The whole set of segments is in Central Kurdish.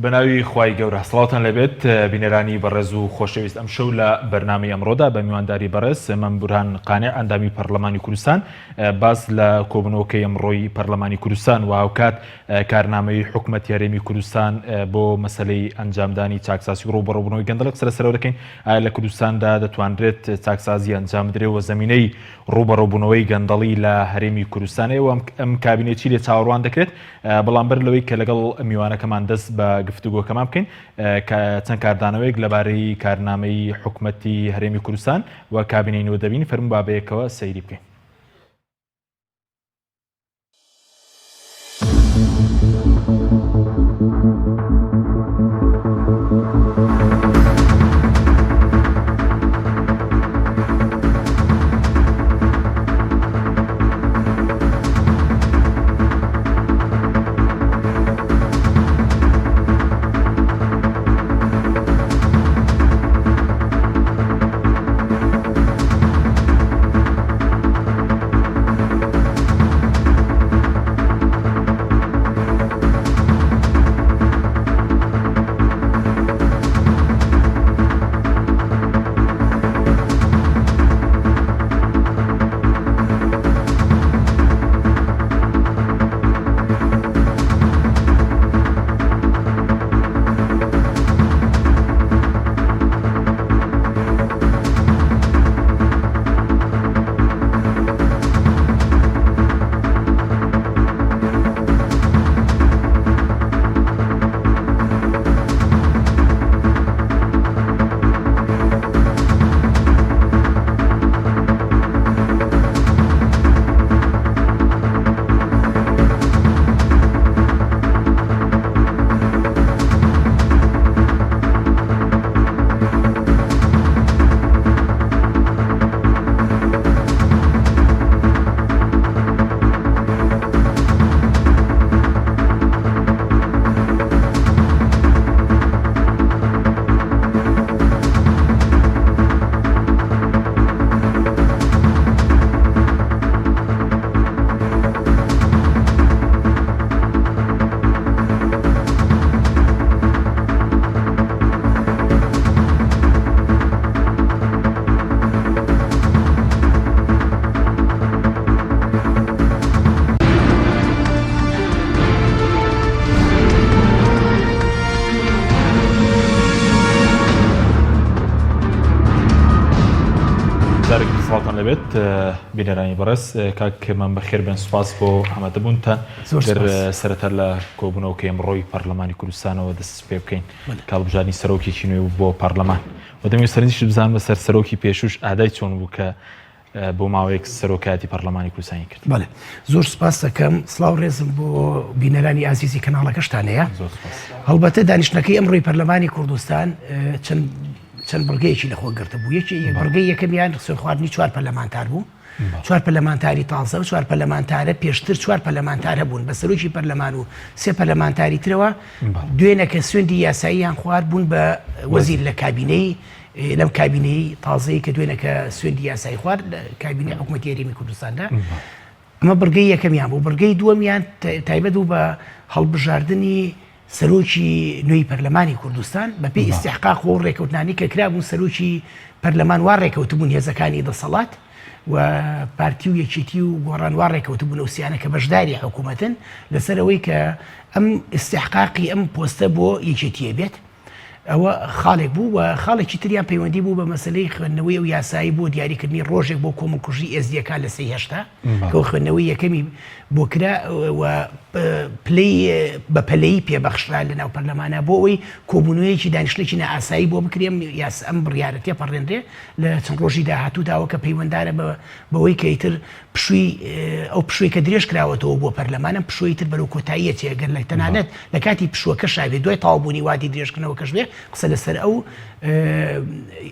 بناوی خوای گەورە سڵاتان لەبێت بینەرانی بەڕێز و خۆشەویست ئەم شەو لە بەرنامەی ئەمڕۆدا بە میوانداری بەڕێز من بورهان قانع ئەندامی پەرلەمانی کوردستان باس لە کۆبنەوەکەی ئەمڕۆی پەرلەمانی کوردستان و هاوکات کارنامەی حکوومەتی هەرێمی کوردستان بۆ مەسەلەی ئەنجامدانی چاکسازی و ڕوبەڕووبوونەوەی گەندەڵک سەرەوە دەکەین لە کوردستاندا دەتوانرێت چاکسازی ئەنجام بدرێت و زەمینەی ڕوبەڕووبوونەوەی گەندەڵی لە هەرێمی کوردستانەوە ئەم کابینێتی لێ چاوەڕوان دەکرێت بەڵامبەر لەوەی کە لەگەڵ میوانەکەمان دەست بە گفتوگۆکەمان بکەین چەند کاردانەوەیەک لەبارەی کارنامەی حکوومەتی هەرێمی کوردستان و کابینەی نۆدەبین فەرموو بابەیەکەوە سەیری بکەین. لەبێت بینەرانی بەڕێز کاکمان بەخێر بێن سوپاس بۆ ئامادەبوون تا سەرەتا لە کۆبوونەوەکەی ئەمڕۆی پەرلەمانی کوردستانەوە دەست پێ بکەین کاڵبژانی سەرۆکێکی نوێ بۆ پەرلەمان و دەمەوێت سەرنجیش بزانم بەسەر سەرۆکی پێشوش ئادای چۆن بوو کە بۆ ماوەیەک سەرۆکایەتی پەرلەمانی کوردستانی کرد. بەڵێ زۆر سوپاس دەکەم سڵاو ڕێزم بۆ بینەرانی ئازیزی کەناڵەکەشتانەیە. هەڵبەتە دانیشتنەکەی ئەمڕۆی پەرلەمانی کوردستان چەند بەڵگەیەکی لەخۆ گرتە بوو. یەکی بەڵگەی یەکەمیان سوێنخواردنی 4 پەرلەمانتار بوو، 4 پەرلەمانتاری تازە و 4 پەرلەمانتارە پێشتر 4 پەرلەمانتارە بوون بە سەرۆکی پەرلەمان و 3 پەرلەمانتاری ترەوە دوێنەکە سوێندی یاساییان خوارد بوون بە وەزیر لە کابینەی لەم کابینەی تازەی کە دوێنەکە سوێندی یاسایی خوارد لە کابینەی حکوومەتی هەرێمی کوردستاندا. ئەمە بەڵگەی یەکەمیان بوو. بەڵگەی دووەمیان تایبەت بوو بە هەڵبژاردننی سەرۆکی نوێی پەرلەمانی کوردستان بەپێی ئیستیحقاق و ڕێکەوتنانی کە کرابوون سەرۆکی پەرلەمان وا ڕێکەوتبوون هێزەکانی دەسەڵات و پارتی و یەکێتی و گۆڕان وا ڕێکەوتبوون ئەوسیانە کە بەشداری حکوومەتن لەسەرەوەی کە ئەم ئیستیحقاقی ئەم پۆستە بۆ یەکێتیە بێت. ئەوە خاڵێک بوو و خاڵێکی تریان پەیوەندی بوو بە مەسلەی خوێندنەوەی و یاسایی بۆ دیاریکردنی ڕۆژێک بۆ کۆمەڵکوژی ئێزدیەکە لە 3/8 کە خوێندنەوەی یەکەمی بۆ کرا و بە پەلەیی پێبەخشرا لە ناو پەرلەمانە بۆ ئەوەی کۆبوونەوەیەکی دانیشتێکی نائاسایی بۆ بکرێم ئەم بڕیارەتێ پەڕێنرێ لە چەند ڕۆژی داهاتووداوە کە پەیوەنددارە بەوەی کە ئیتر پشووی ئەو پشووی کە درێژ کراوەتەوە بۆ پەرلەمانە پشووی تر بەرەو کۆتاییەتی ئەگەر لە تەنانەت لە کاتی پشووەکە شاوێت دوای تاوابوونی وادی درێژکردنەوە کەش بێ قسە لەسەر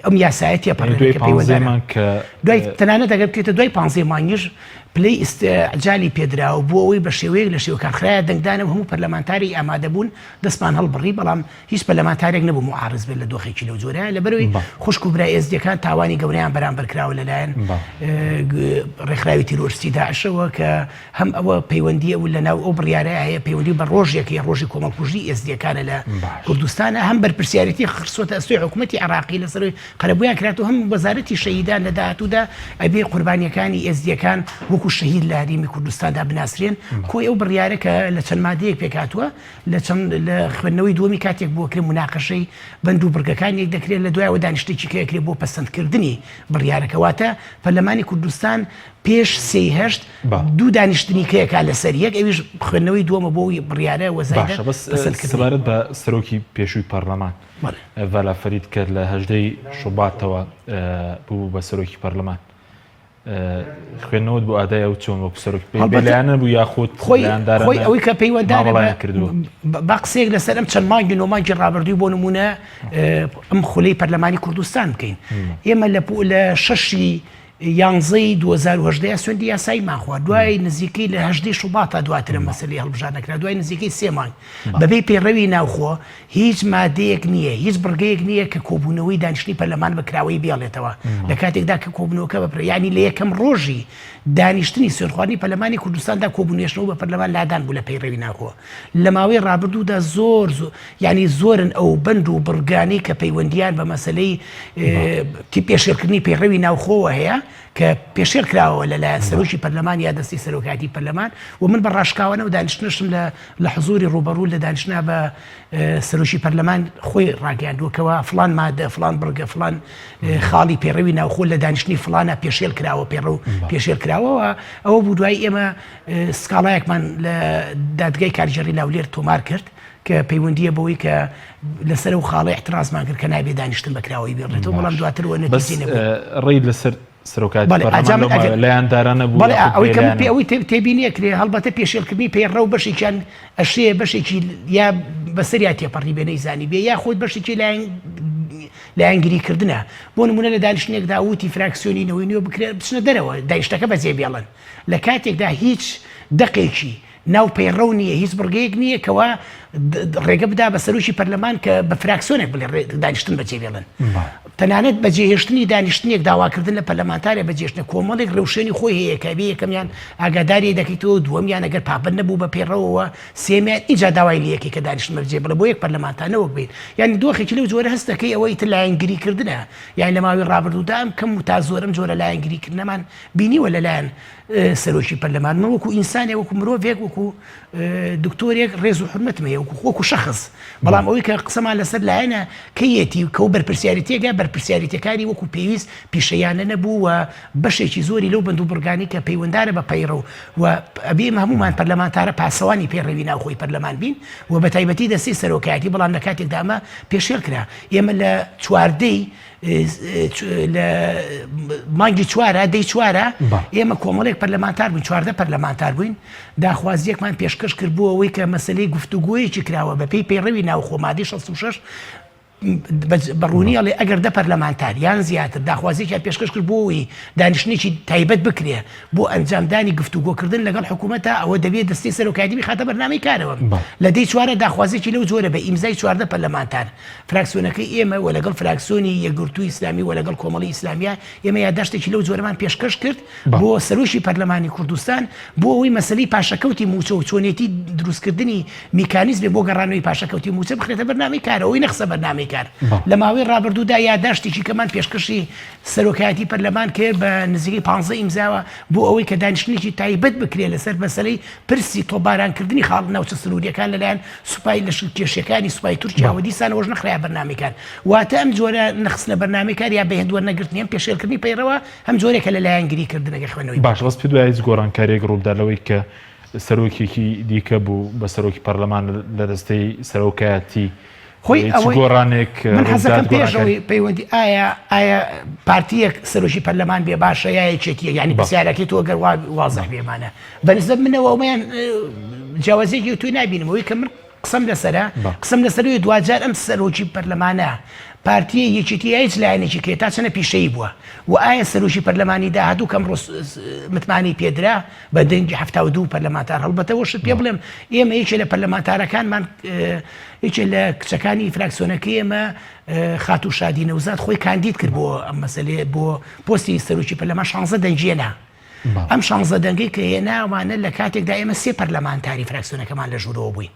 ئەم یاسایەتیە پەڕێنرێ کە پەیوەنددارە دوای تەنانەت ئەگەر بکرێتە دوای 15 مانگیش پلەی ئیستعجالی پێدراوە بۆ ئەوەی بە شێوەیەک لە شێوە کارخرایە دەنگدانە هەموو پەرلەمانتاری ئامادەبوون دەستمان هەڵبڕی بەڵام هیچ پەرلەمانتارێک نەبوو معارض بێت لە دۆخێکی لەو جۆرە لەبەرەوەی خوشک و برای ئێزدیەکان تاوانی گەورەیان بەرامبەر کراوە لەلایەن ڕێکخراوی تیرۆریستی داعشەوە کە هەم ئەوە پەیوەندی ئەو لەناو ئەو بڕیارەیە هەیە پەیوەندی بە ڕۆژێکی ڕۆژی کۆمەڵکوژی ئێزدیەکانە لە کوردستانە هەم بەرپرسیارەتی خرسۆتە ئەستۆی حکوومەتی عراقی لەسەر قەرەبوویان کراتەوە هەم وەزارەتی شەهیدان لە داهاتوودا ئەبێ قوربانیەکانی ئێزدیەکان وەکو شەهید لە هەرێمی کوردستاندا بناسرێن کۆی ئەو بڕیارە کە لە چەند مادەیەک پێکاتووە لە خوێندنەوەی دووەمی کاتێک بۆ کرێ مناقەشەی بەند و بڕگەکانێک دەکرێت لە دوایەوە دانیشتێکی کەکرێت بۆ پەسەندکردنی بڕیارەکەواتە پەرلەمانی کوردستان پێش سێهشت دوو دانیشتنی کەیەکا لەسەر یەک ئەویش خوێندنەوەی دووەمە بۆی بڕیارە وەزایدە سەبارەت بە سەرۆکی پێشووی پەرلەمان ڤالا فەرید کرد لە 18 شوباتەوە بوو بە سەرۆکی پەرلەمان خوێندنەوەت بۆ ئادای ئەو چۆن وەکو سەرۆکی بەلایەنە بوو یاخود خۆی ئەوەی کە پەیوەنددارە کردووە با قسەیەک لەسەر ئەم چەند مانگی نۆمانگی ڕابردووی بۆ نمونە ئەم خولەی پەرلەمانی کوردستان بکەین ئێمە لە 6 یانزەی 2010 سوێندی یاسایی ماخوا دوای نزیکەی لە 18 شوباتا دواترە مەسەلەی هەڵبژاردنەکرا دوای نزیکەی 3 مانگ بەبێ پێڕەوی ناوخۆ هیچ مادەیەک نییە هیچ بڕگەیەک نییە کە کۆبوونەوەی دانیشتنی پەرلەمان بەکراوەی بێڵێتەوە لە کاتێکدا کە کۆبوونەوەکە بەپڕ ینی لە یەکەم ڕۆژی دانیشتنی سوێنخواردنی پەرلەمانی کوردستاندا کۆبوونێشنەوە بە پەرلەمان لادان بوو لە پەیڕەوی ناوخۆ لە ماوەی ڕابردوودا ینی زۆرن ئەو بند و بڕگانی کە پەیوەندیان بە مەسەلەی پێشێرکردنی پەیڕەوی ناوخۆوە هەیە کە پێشێر کراوە لەلایەن سەرۆکی پەرلەمان یا دەستی سەرۆکاتی پەرلەمان و من بە ڕاشکاوانە و دانیشتنشم لە حزوری ڕوبەڕوو لە دانیشتنا بە سەرۆکی پەرلەمان خۆی ڕاگەاندووەکەوە فلان مادە فلان بڕگە فلان خاڵی پێڕەوی ناوخۆ لە دانیشتنی فلانە پێشێر کراوە پێشێر کراوەوە ئەوە بوو دوای ئێمە سکاڵایەکمان لە دادگای کاریگەڕی لاولێر تۆمار کرد کە پەیوەندیە بەوەی کە لەسەر و خاڵی احترازمان کرد کە نابێ دانیشتن بەکراوەی بێڕێتەوە بەڵام دواترەوە نەتیجەی نەبوو ڕێی لەسەر سەرۆکاتی پەرلەمان لایەندارانە بوو ئەوەی تێبینیە کرێ هەڵبەتە پێشێرکردنی پەیڕە و بەشێکیان ئەشەیە بەشێکی یا بەسەریا تێپەڕی بێ نەیزانی بێ یا خۆت بەشێکی لایەنگریکردنە بۆ نمونە لە دانیشتنێکدا وتی فراکسیۆنی نەوەی بکرێت بچنە دەرەوە دانیشتەکە بەجێ بێڵن لە کاتێکدا هیچ دقێکی ناو پەیڕە نییە هیچ بڕگەیەک نییە کەوا ڕێگە بدا بە سەرۆکی پەرلەمان کە بە فراکسیۆنێک بڵێ دانیشتن بەجێ بێڵن تەنانەت بەجێهێشتنی دانیشتنێک داواکردن لە پەرلەمانتارە بەجێشتنە کۆمەڵێک ڕێوشێنی خۆی هەیە کە بێ یەکەمیان ئاگاداری دەکەیتەوە دووەمیان ئەگەر پابند نەبوو بە پێڕەوەوە سێمیان ئیجا داوای لەیەکی کە دانیشتن بەجێ بڵێ بۆ یەک پەرلەمانتانەوە بێت یعنی دۆخێکی لەو جۆرە هەستەکەی ئەوەی تر لایەنگریکردنە یان لە ماوەی ڕابردوودا ئەم کەم و تا زۆرم جۆرە لایەنگریکردنەمان بینیوە لەلایەن سەرۆکی پەرلەمان من وەکو ئینسانێ وەکو مرۆڤێک وەکو دکتۆرێک ڕێز و حرمەتمەیە وەکو شەخص بەڵام ئەوەی کە قسەمان لەسەر لایەنە کەیەتی کە و بەرپرسیاریتێکە بەرپرسیاریتەکانی وەکو پێویست پیشەیانە نەبوو و بەشێکی زۆری لەو بند و بڕگانی کە پەیوەنددارە بە پەیڕە و ئەبێ هەمومان پەرلەمانتارە پاسەوانی پێڕەوی ناوخۆی پەرلەمان بین و بە تایبەتی دەستی سەرۆکایەتی بەڵام لە کاتێکدا ئەمە پێشێر کرا ئێمە لە چواردەی لە مانگی چوارە دەی چوارە ئێمە کۆمەڵێک پەرلەمانتار بووین 14 پەرلەمانتار بووین داخوازیەکمان پێشکەش کرد بوو ئەوەی کە مەسەلەی گفتوگۆیەکی کراوە بەپێی پەیڕەوی ناوخۆ مادەی 66 بەڕوونیڵێ ئەگەر دە پەرلەمانتار یان زیاتر داخوازیێکیان پێشکەش کرد بۆەوەی دانیشتنێکی تایبەت بکرێ بۆ ئەنجامدانی گفتوگۆکردن لەگەڵ حکوومەتە ئەوە دەبێت دەستی سەرۆکایەتی خاتە بەرنامەی کارەوە لە دەی چوارە داخوازێکی لەو جۆرە بە ئیمزای 14 پەرلەمانتار فراکسیۆنەکەی ئێمە و لەگەڵ فراکسیۆنی یەکگرتووی ئیسلامی و لەگەڵ کۆمەڵی ئیسلامیە ئێمە یادداشتێکی لەو جۆرەمان پێشکەش کرد بۆ سەرۆکی پەرلەمانی کوردستان بۆ ئەوەی مەسەلەی پاشەکەوتی موچە و چۆنێتی دروستکردنی میکانیزمی بۆ گەڕانەوەی پاشەکەوتی موچە بخرێتە بەرنامەی کارەوەی نەخسە بەرنامەی کار لە ماوەی ڕابردوودا یادداشتێکی کەمان پێشکەشی سەرۆکایەتی پەرلەمان کرد بە نزیکەی 15 ئیمزاوە بۆ ئەوەی کە دانیشتنێکی تایبەت بکرێت لەسەر مەسەلەی پرسی تۆبارانکردنی خاڵ ناوچە سنووریەکان لەلایەن سوپای لە کێشەکانی سوپای تورکیاوە دیسانەوەش نەخرای بەرنامەکان واتە ئەم جۆرە نەخستنە بەرنامەکار یا بەهێندوە نەگرتنی ئەم پێشێرکردنی پەیڕەوە هەم جۆرێکە لە لایەنگریکردنەکە خوێنەوەی باش ڕست پێ دوای گۆڕانکاریێک ڕوودالەوەی کە سەرۆکێکی دیکە بوو بە سەرۆکی پەرلەمان لە دەستەی سەرۆکایەتی خۆی گۆڕانێک من حەزەکەم پێشەوەی پەیوەندی ئایا پارتیەک سەرۆکی پەرلەمان بێ باشە یایەکێکیە یعنی پرسیارەکەی تۆ گەر وازەح بێمانە بەنسبەت منەوە ئەومەیان جیاوازێکی توی نبینمەوەی کە من قسەم لەسەرە دوجار ئەم سەرۆکی پەرلەمانە پارتیە یەکێتی هیچ لایەنێکی کرێت تا چەنە پیشەی بووە و ئایا سەرۆکی پەرلەمانی داهاتوو کەم متمانی پێدرا بە دەنگی 72 پەرلەمانتار هەڵبەتەوە شت پێ بڵێم ئێمە یەکێ لە پەرلەمانتارەکانمان یەکێ لە کچەکانی فراکسیۆنەکەی ئێمە خاتوو شادی نەوزاد خۆی کاندید کرد بۆ ئەم مەسەلێ بۆ پۆستی سەرۆکی پەرلەمان 16 دەنگێنا ئەم 16 دەنگەی کە هێناوانە لە کاتێکدا ئێمە 3 پەرلەمانتاری فراکسیۆنەکەمان لە ژوورەوە بووین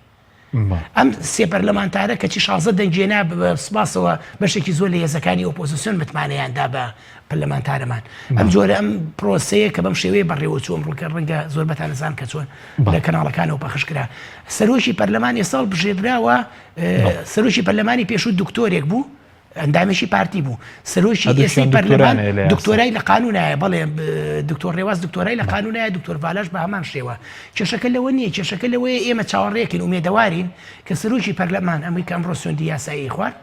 ئەم 3 پەرلەمانتارە کەچی 16 دەنگێنا بە سوپاسەوە بەشێکی زۆر لە هێزەکانی ئۆپۆزیسیۆن متمانەیاندا بە پەرلەمانتارەمان ئەم جۆرە ئەم پرۆسەیە کە بەم شێوەیە بەڕێوە چۆن ڕووکە ڕەنگە زۆر بەتانەزان کە چۆن لە کەناڵەکانەوە پەخشکرا سەرۆکی پەرلەمانی ساڵ بژێدراوە سەرۆکی پەرلەمانی پێشوو دکتۆرێک بوو ئەندامێکی پارتی بوو سەرۆکی ئێستای پەرلەمان دکتۆرای لە قانونایە بەڵێ دکتۆر ڕێواز دکتۆرای لە قانونایە دکتۆر ڤالاژ بە هەمان شێوە کێشەکە لەوە نییە کێشەکە لەوەیە ئێمە چاوەڕێکین ومێدەوارین کە سەرۆکی پەرلەمان ئەمریکا ئەمڕۆ سوێندی یاسایی خوارد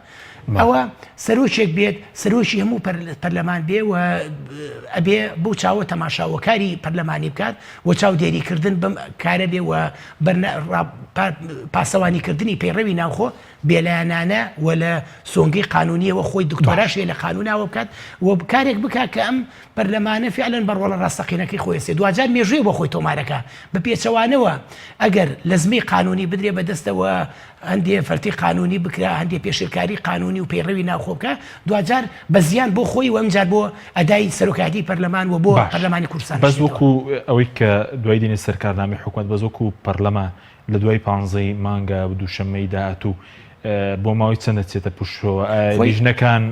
ئەوە سەرۆکێک بێت سەرۆکی هەموو پەرلەمان بێ و ئەبێ بۆ چاوە تەماشاوەکاری پەرلەمانی بکات و چاودێریکردن بەم کارە بێ و پاسەوانیکردنی پەیڕەوی ناوخۆ بێلایەنانە و لە سۆنگەی قانونیەوە خۆی دکتۆراشێ لە قانوناوە بکات و کارێک بکات کە ئەم پەرلەمانە فعلەن بەڕۆڵە ڕاستەقینەکەی خۆی سێ دوجار مێژوێ بۆ خۆی تۆمارەکە بە پێچەوانەوە ئەگەر لە زمەی قانونی بدرێ بەدەستەوە هەندێ فەرتی قانونی بکرا هەندێ پێشێرکاری قانونی و پەیڕەوی ناوخۆ بکە دوجار بە زیان بۆ خۆی و ئەمجار بۆ ئەدای سەرۆکایەتی پەرلەمان و بۆ پەرلەمانی کوردستان بەس وەکو ئەوەی کە دوای دێنێ سەرکاردانەی حکوومەت بەس وەکو پەرلەمان لە دوای 15 مانگە دووشەممەی داهاتوو بۆ ماوەی چەندە چێتە پوشەوە لیژنەکان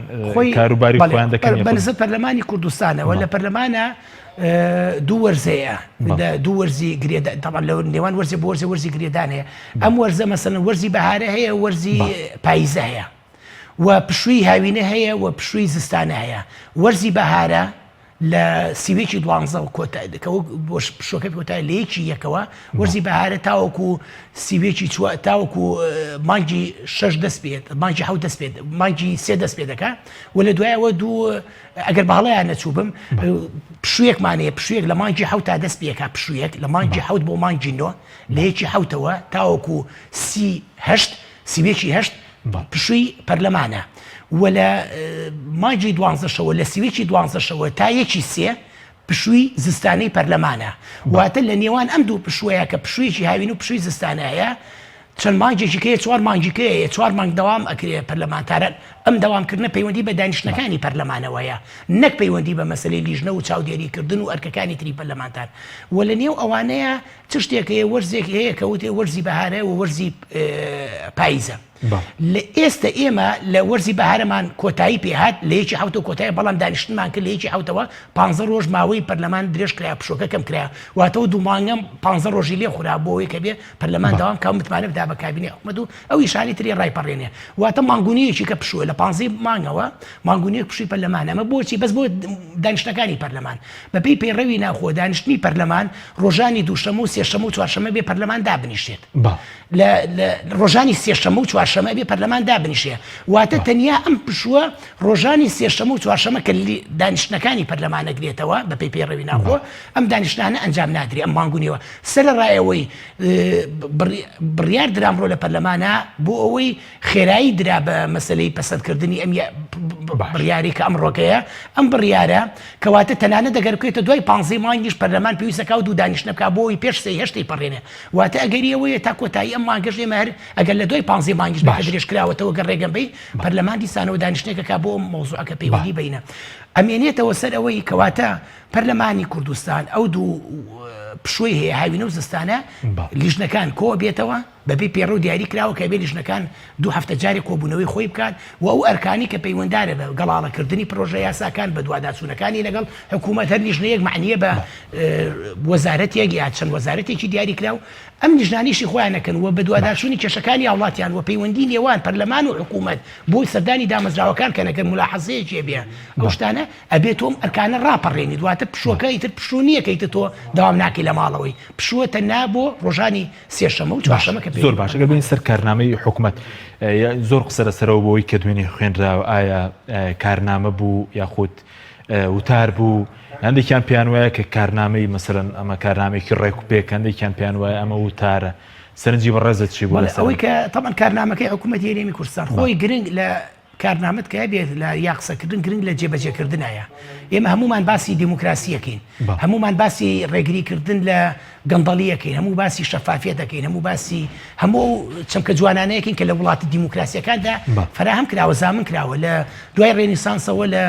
کاروباری خۆیان دەکەن بەنسبەت پەرلەمانی کوردستانەوە لە پەرلەمانە دوو وەرزەیە دوو وەرزی تەمان لە نێوان وەرزی بۆ وەرزی گرێدانەیە ئەم وەرزە مەسەڵەن وەرزی بەهارە هەیە وەرزی پاییزە هەیە و پشووی هاوینە هەیە و پشووی زستانە هەیە وەرزی بەهارە لە سیوێکی 12 بۆ پشۆکە کۆتای لە یەکی یەکەوە وەرزی بەهارە تاوەکو سیوێکی تاوەکو مانگی 6 دەست پێت مانگی 7 دەست پێت مانگی 3 دەست پێ دەکات و لە دوایەوە دوو ئەگەر باڵەیان نەچوو بم پشوویەکمانەیە پشوویەک لە مانگی 7 تا دەست پێکە پشوویەک لە مانگی 7 بۆ مانگی 9 لە یەکی 7ەوە تاوەکو 38 سیوێکی 8 پشووی پەرلەمانە و لە مانگی 12شەوە لە سیوێکی 12شەوە تا یەکی 3 پشووی زستانەی پەرلەمانە واتە لە نێوان ئەم دوو پشوەیە کە پشوویەکی هاوین و پشووی زستانەیە چەند مانگێکی کەیە 4 مانگیکەیە 4 مانگ دەوام ئەکرێ پەرلەمانتاران ئەم دەوامکردنە پەیوەندی بە دانیشتەکانی پەرلەمانەوەیە نەک پەیوەندی بە مەسەلەی لیژنە و چاودێریکردن و ئەرکەکانی تری پەرلەمانتار و لە نێو ئەوانەیە چ شتێکەیە وەرزێک هەیە کە وتێ وەرزی بەهارە و وەرزی پاییزە لە ئێستا ئێمە لە وەرزی بەهارەمان کۆتایی پێهات لە یەکی 7 کۆتایی بەڵام دانیشتنمان کرد لە یەکی 7ەوە 15 ڕۆژ ماوەی پەرلەمان درێژ کرا پشۆکە کەم کرا واتەوە دوو مانگەم 15 ڕۆژی لێ خورا بۆەوەی کە بێ پەرلەمان داوام کە متمانە بدا بە کابینی حکومەت و ئەو ئیشانی تری ڕایپەڕێنێ واتە مانگونیەکی کە پشووە لە 15 مانگەوە مانگونیەک پشووی پەرلەمان ئەمە بۆچی بەس بۆ دانیشتەکانی پەرلەمان بەپێی پەیڕەوی ناوخۆ دانیشتنی پەرلەمان ڕۆژانی دووشەمە و سێشەمە و چوارشەمە بێ پەرلەمان دابنیشێت لە ڕۆژانی سێشەمە و چوارشەمە بێ پەرلەمان دابنیشێ واتە تەنیا ئەم پشووە ڕۆژانی سێشەمە و چوارشەمە کە دانیشتەکانی پەرلەمانە گرێتەوە بەپێی پەیڕەوی ناوخۆ ئەم دانیشتانە ئەنجام نادرێ ئەم مانگونیەوە سەرەڕایەوەی بڕیار درامڕۆ لە پەرلەمانە بۆ ئەوەی خێرایی درا بە مەسەلەی پەسەندکردنی ئەم بڕیاری کە ئەمڕۆکەیە ئەم بڕیارە کەواتە تەنانە دەگەرکێتە دوای 15 مانگیش پەرلەمان پێویستەکە و دوو دانیشتە بکات بۆەوەی پێش سەی هەشتی پەڕێنێ واتە ئەگەریەوەیە تا کۆتایی ئەم مانگەش ئێمە هەر ئەگەر لە دوای 15 مانگیش درێژ کراوەتەوە گەر ڕێگەمبەی پەرلەمان دیسانەوە دانیشتێکەکە بۆ مۆزوعەکە پەیوەندی بینە ئەمێنێتەوە سەر ئەوەی کەواتە پەرلەمانی کوردستان ئەو دوو پشووی هەیە هاوینە و زستانە لیژنەکان کۆ بێتەوە بەبێ پێڕۆ دیاری کراوە کە بێ لیژنەکان دوو هەفتە جارێک کۆبوونەوەی خۆی بکات و ئەو ئەرکانی کە پەیوەنددارە بە گەڵاڵەکردنی پرۆژە یاساکان بە دوواداچوونەکانی لەگەڵ حکوومەت هەر لیژنەیەک معنیە بە وەزارەتێک یا چەند وەزارەتێکی دیاری کراو ئەم لیژنانیشی خۆیانەکەن و بە دوواداچوونی کێشەکانی هاوڵاتیان و پەیوەندی نێوان پەرلەمان و حکوومەت بۆی سەردانی دامەزراوەکان کە نەگەر ملاحەزەیەکی بێ ئەو شتانە ئەبێت تۆم ئەرکانە ڕاپەڕێنی دواتە پشووەکە ئیتر پشوو نییە کە ئیتر تۆ داوام ناکەی لە ماڵەوەی پشووەتە نابۆ ڕۆژانی سێشەمە و چوارشەمە کە زۆر باش ئەگەر بین سەر کارنامەی حکوومەت زۆر قسە لەسەرەوە بۆەوەی کە دوێنێ خوێنراوە ئایا کارنامە بوو یاخود وتار بوو هەندێکیان پیان وایە کە کارنامەی مەسەلەن ئەمە کارنامێکی ڕێکوپێک هەندێکیان پیان وایە ئەمە وتارە سەرنجی بەڕێزت چی بوو ئەوەی کە تەمان کارنامەکەی حکوومەتی هەرێمی کوردستان خۆی گرنگ لە کارنامەت کە بێت لە یاقسەکردن گرنگ لە جێبەجێکردنایە. ئێمە هەمومان باسی دیموکراسیەکەین، هەمومان باسی ڕێگریکردن لە گەندەڵیەکەین، هەموو باسی شەفافیت دەکەین، هەموو باسی هەموو چەمکە جوانانەیەکین کە لە وڵاتی دیموکراسیەکاندا فراهم کراوە، زامن کراوە لە دوای ڕێنیسانسەوە لە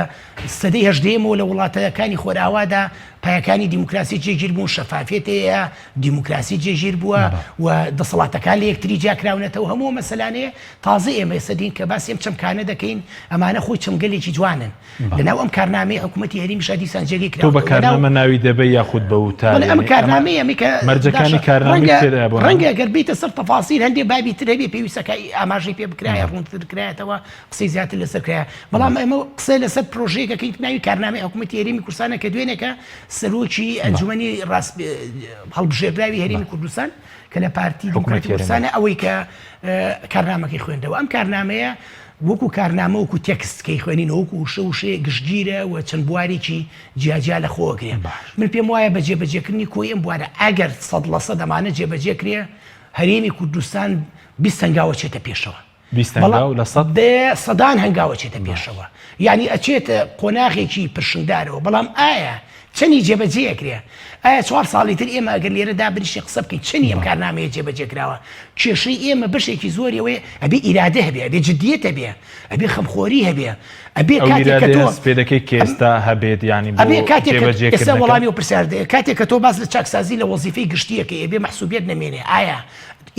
سەدەی هەژدەیەمەوە لە وڵاتەکانی خۆراوادا پایەکانی دیموکراسی جێگیر بوون، شەفافێتەیە دیموکراسی جێگیر بووە و دەسەڵاتەکان لە یەکتری جاکراونەتەوە. هەموو مەسەلانەیە تازە ئێمە سەدین کە باسی ئەم چەمکانە دەکەین، ئەمانە خۆی چەمگەلێکی جوانن لەناو ئەم کارنامەی حکوومەتی هەرێمیشا دیسان جێگی کراوە. تۆ بە کارنامە ناوی دەبێ یاخود بە وتار ئەم کارنامەیە مەرجەکانی کارنامەی ڕەنگە گەر بیتە سەر تەفاسیل هەندێک بابی تر هەبێ پێویستەکە ئاماژەی پێ بکرایە ڕوونتر کرایەتەوە قسەی زیاتر لەسەر کرایە. بەڵام ئێمە قسە لەسەر پرۆژەیەکەکەین ناوی کارنامەی حکوومەتی هەرێمی کوردستانە کە دوێنێکە سەرۆکی ئەنجومەنی هەڵبژێردراوی هەرێمی کوردستان کە لە پارتی دیموکراتی کوردستانە ئەوەی کە کارنامەکەی خوێندەوە. ئەم کارنامەیە وەکو کارنامە وەکو تێکستکەی خوێنینەوە وەکو وشە گشتگیرە و چەند بوارێکی جیاجیا لە خۆگرێ. من پێم وایە بە جێبەجێکردنی کۆی ئەم بوارە ئەگەر 100% دەمانە جێبەجێکرێ هەرێمی کوردستان 20 هەنگاوە چێتە پێشەوە، سەدان هەنگاوە چێتە پێشەوە، یعنی ئەچێتە قۆناغێکی پرشنگدارەوە. بەڵام ئایا چەندی جێبەجێکرێ؟ ئایا 4 ساڵی تر ئێمە ئەگەر لێرەدا بریشی قسە بکەین چەندی ئەم کارنامەیە جێبەجێکراوە؟ کێشەی ئێمە بەشێکی زۆریەوەی ئەبێ ئیرادە هەبێ، ئەبێ جددیەت هەبێ، ئەبێ خەمخۆری هەبێ، ئەبێ کاتێک کە تۆ پێ دەکەی کە ئێستا هەبێت ینی ئەبێ کاتێک ئێستا وەڵامی و پرسیاردەیە کاتێک کە تۆ باز لە چاکسازی لە وەزیفەی گشتیەکەی ئەبێ مەحسوبیت نەمێنێ. ئایا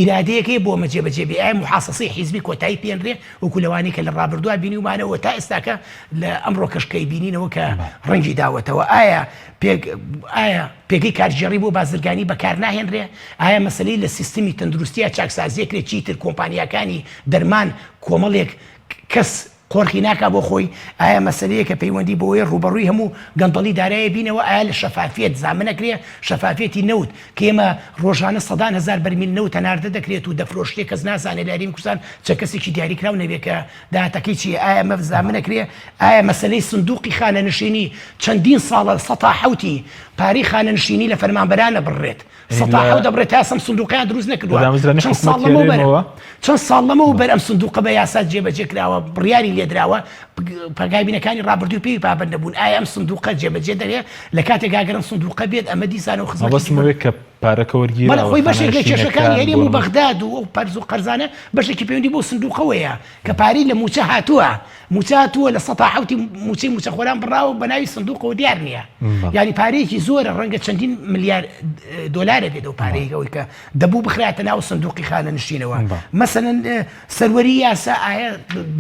ئیرادەیەکەی بۆ مەجێبەجێبێ؟ ئایا محاسەسەی حیزبی کۆتایی پێنرێ وەکو لەوانی کە لە ڕابردووە بینیومانەوە تا ئێستاکە لە ئەمڕۆ کەشکەی بینینەوە کە ڕەنگی داوەتەوە؟ ئایا پێگەی کارژێڕی بۆ بازرگانی بەکار ناهێنرێ؟ ئایا مەسلەی لە سیستمی تەندروستیە چاکسازیەکرێ چیتر کۆمپانیەکانی دەرمان کۆمەڵێک کەس قۆرخی ناکا بۆ خۆی؟ ئایا مەسلەیە کە پەیوەندی بۆیە ڕوبەڕووی هەموو گەندەڵی دارایە بینەوە؟ ئایا لە شەفافیت زامنەکرێ؟ شەفافێتی نەوت کە ئێمە ڕۆژانە 100,000 بەرمیل نەوت هەناردە دەکرێت و دەفرۆشتێ کەس نازانێت لە هەرێمی کوردستان چ کەسێکی دیاریکراو نەبێت کە داهاتەکەی چی؟ ئایا ئەمە زامنەکرێ؟ ئایا مەسلەی سندوقی خانەنشینی چەندین ساڵە 170 پارەی خانەنشینی لە فەرمانبەرانە بڕێت 170 دەبڕێت تا ئەم سندوقیان دروست نەکردووە. چەند ساڵ لەمەوە بەر ئەم سندوقە بە یاسا جێبەجێکراوە، بڕیاری لێدراوە، پەرگابینەکانی ڕابردوو پێوی پابند نەبوون. ئایا ئەم سندوقە جێبەجێ دەبێت لە کاتێک ئەگەر سندوقە بێت ئەمە دیسانەوە خزمەت پارەکە وەرگیرە خۆی بەشێک لە کێشەکانی هەرێم و بەغداد و پەرز و قەرزانە بەشێکی پەیوەندی بۆ سندوقەوەیە کە پارەی لە موچە هاتووە، موچە هاتووە لە 170 موچەی موچەخۆران بڕاوە بە ناوی سندوقەوە دیار نییە. یعنی پارەیەکی زۆرە، ڕەنگە چەندین ملیار دۆلارە بێت و پارەیەکەوەی کە دەبوو بخراتە ناو سندوقی خانەنشینەوە. مەسەلەن سەروەری یاسا ئایا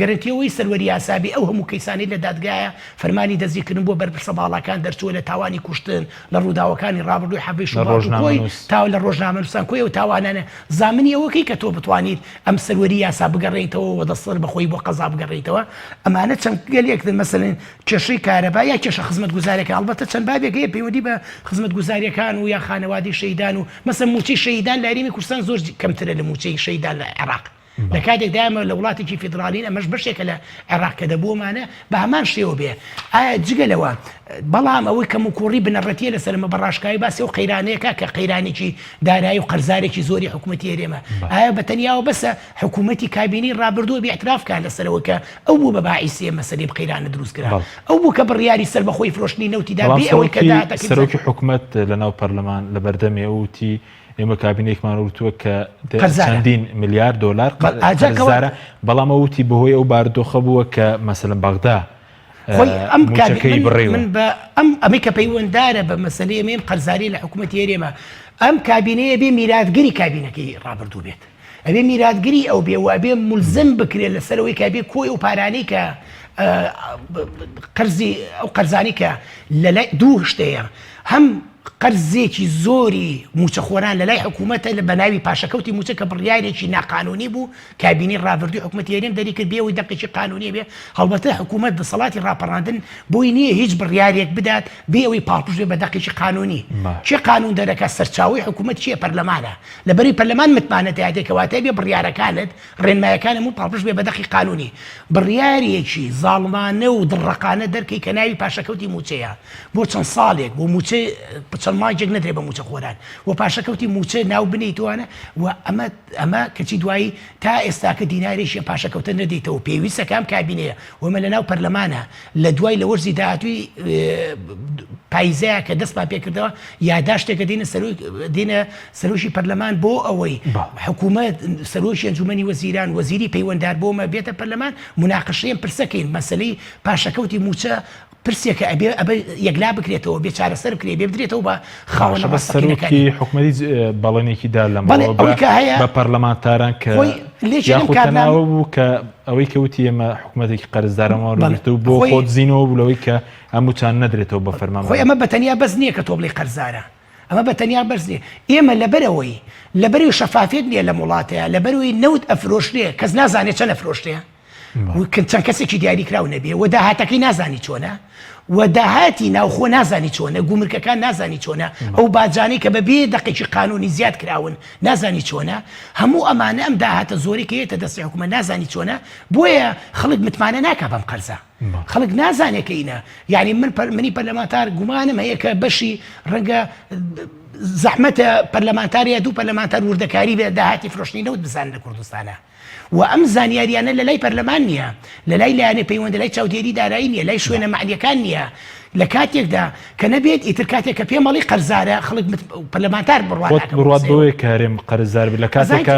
گەرنتیەوەی سەروەری یاسابی ئەو هەموو کەیسانی لە دادگایە فەرمانی دەستگیرکردن بۆ بەرپرسە باڵەکان دەرچووە لە تاوانی کوشتن لە ڕووداوەکانی ڕابردووی حەبەی شوڕۆژنامەی تا لە ڕۆژنامەنووسان کۆی و تاوانانە زامنی ئەوەکەی کە تۆ بتوانیت ئەم سەروەری یاسا بگەڕێیتەوە و دەسەر بەخۆی بۆ قەزا بگەڕێیتەوە. ئەمانە چەند گەلێکتر مەسەلەن کێشەی کارەبا یا کێشە خزمەت گوزاریەکان، ئەڵبەتە چەند بابێکەیە پەیوەندی بە خزمەت گوزاریەکان و یا خانەوادی شەیدان و مەسەن موچەی شەیدان لە هەرێمی کوردستان زۆر کەمترە لە موچەی شەیدان لە عێراق. لە کاتێک دایمە لە وڵاتێکی فیدراالین ئەمەش بەشێکە لە عێراق کە دەبوومانە بە هەمان شێوە بێ. ئایا جگەلەوە بەڵام ئەوەی کەم و کوڕی بنەڕەتیە لەسەرمە بەڕاشکاوی باسی و قەیرانەیەکە کە قەیرانێکی دارایی و قەرزارێکی زۆری حکوومەتی هەرێمە. ئایا بەتەنیاوە بەسە حکوومەتی کابینی ڕابردووە بێعترافکان لەسەرەوە کە ئەو بوو بە باعیسیە مەسەلەی قەیرانە دروستکرا، ئەو بوو کە بڕیاری سەر بەخۆی فرۆشتنی نەوتیدا بێ ئەوەی کە سەرۆکی حکوومەت لەناو پەرلەمان لە بەردەمی ئەوتی ئێمە کابینێکمان وتووە کە چەندین ملیار دۆلار قەرزارە، بەڵام ئەوتی بەهۆی ئەو بارودۆخە بووە کە مەسەلەن بەغدا موچەکەی بڕێوە. من بە ئەمەی کە پەیوەنددارە بە مەسەلەی ئەمێم قەرزاری لە حکوومەتی هەرێمە، ئەم کابینەیە بێ میراتگەری کابینەکەی ڕابردوو بێت، ئەبێ میراتگەری ئەو بێ و ئەبێ مولزم بکرێت لەسەرەوەی کە بێ کۆی و پارانەی کە قەرزی ئەو قەرزانی کە لە دوو شتەیە، هەم قەرزێکی زۆری موچەخۆران لە لای حکوومەتە لە بەناوی پاشەکەوتی موچە کە بڕیارێکی ناقانونی بوو کابینی ڕابردووی حکوومەتی هەرێم دەری کرد بێەوەی دەقێکی قانونی بێ. هەڵبەتە حکوومەت دەسەڵاتی ڕاپەڕاندن بۆی نییە هیچ بڕیارێک بدات بێ ئەوەی پاڵپش بێ بە دەقێکی قانونی. چێ قانون دەرەکە سەرچاوی حکوومەت چیە؟ پەرلەمانە. لەبەری پەرلەمان متمانەتە یادێکەواتای بێ بڕیارەکانت ڕێنمایەکان هەموو پاڵپش بێ بە دەقی قانونی. بڕیارێکی زاڵمانە و دڕەقانە دەرکەی کە ناوی پاشەکەوتی موچەیە بۆ چەند ساڵێک بۆ موچە چەند ماجێک نەدرێ بە موچە خۆران و پاشەکەوتی موچە ناو بنیتوانە و ئەمە کەچی دوایی تا ئێستاکە دینارێکی پاشەکەوتە نەدەیتەوە پێویستە کام کابینەیە ومە لە ناو پەرلەمانە لە دوای لە وەرزی داهاتووی پایزەیە کە دەستمان پێکردەوە یاداشتێکە دێنە سەرۆشی پەرلەمان بۆ ئەوەی حکوومەت سەرۆشی ئەنجومەنی وەزیران وەزیری پەیوەنددار بۆمە بێتە پەرلەمان مناقەشەیەن پرسەکەین مەسەلەی پاشەکەوتی موچە پرسێکە ئەبێ یەکلا بکرێتەوە بێ چارەسەر بکرێ بێ بدرێتەوە بە خاوەنە سەرۆکی حکوومەتی بەڵێنێکی دا لەمەوە بە پەرلەمانتاران کە یاخودتەناوە بوو کە ئەوەی کەوتی ئێمە حکوومەتێکی قەرزدارەمەوە بۆ خۆت زیینەوە بوولەوەی کە هەمووتان نەدرێتەوە بە فەرمان خۆی ئەمە بەتەنیا بەس نییە کە تۆ بڵێ قەرزدارە ئەمە بەتەنیا بەرز نیە ئێمە لەبەرەوەی شەفافێت نییە لە وڵاتەیە لەبەرەوەی نەوت ئەفرۆشتێ کەس نازانێت چەند ئەفرۆشتەیە چەند کەسێکی دیاریکراو نەبێ و داهاتەکەی نازانی چۆنە و داهاتی ناوخۆ نازانی چۆنە گومرکەکان نازانی چۆنە ئەو باجانەی کە بەبێ دقێکی قانونی زیاد کراون نازانی چۆنە هەموو ئەمانە ئەم داهاتە زۆری کەیەتە دەستی حکومەت نازانی چۆنە بۆیە خەڵک متمانە ناکا بەم قەرزە خەڵک نازانێت کە ئینە یعنی منی پەرلەمانتار گومانم هەیە کە بەشی ڕەنگە زەحمەتە پەرلەمانتاریە دوو پەرلەمانتار وردەکاری بێ داهاتی فرۆشتنی نەوت بزانن لە کوردستانە و ئەم زانیاریانە لە لای پەرلەمان نییە لە لای لایەنێ پەیوەندە لای چاودێری دارایی نییە لای شوێنە معنیەکان نییە لە کاتێکدا کە نەبێت ئیتر کاتێک کە پێمەڵی قەرزارە خەڵک پەرلەمانتار بڕوات بەوەی کارێم قەرزار لە کاتێکە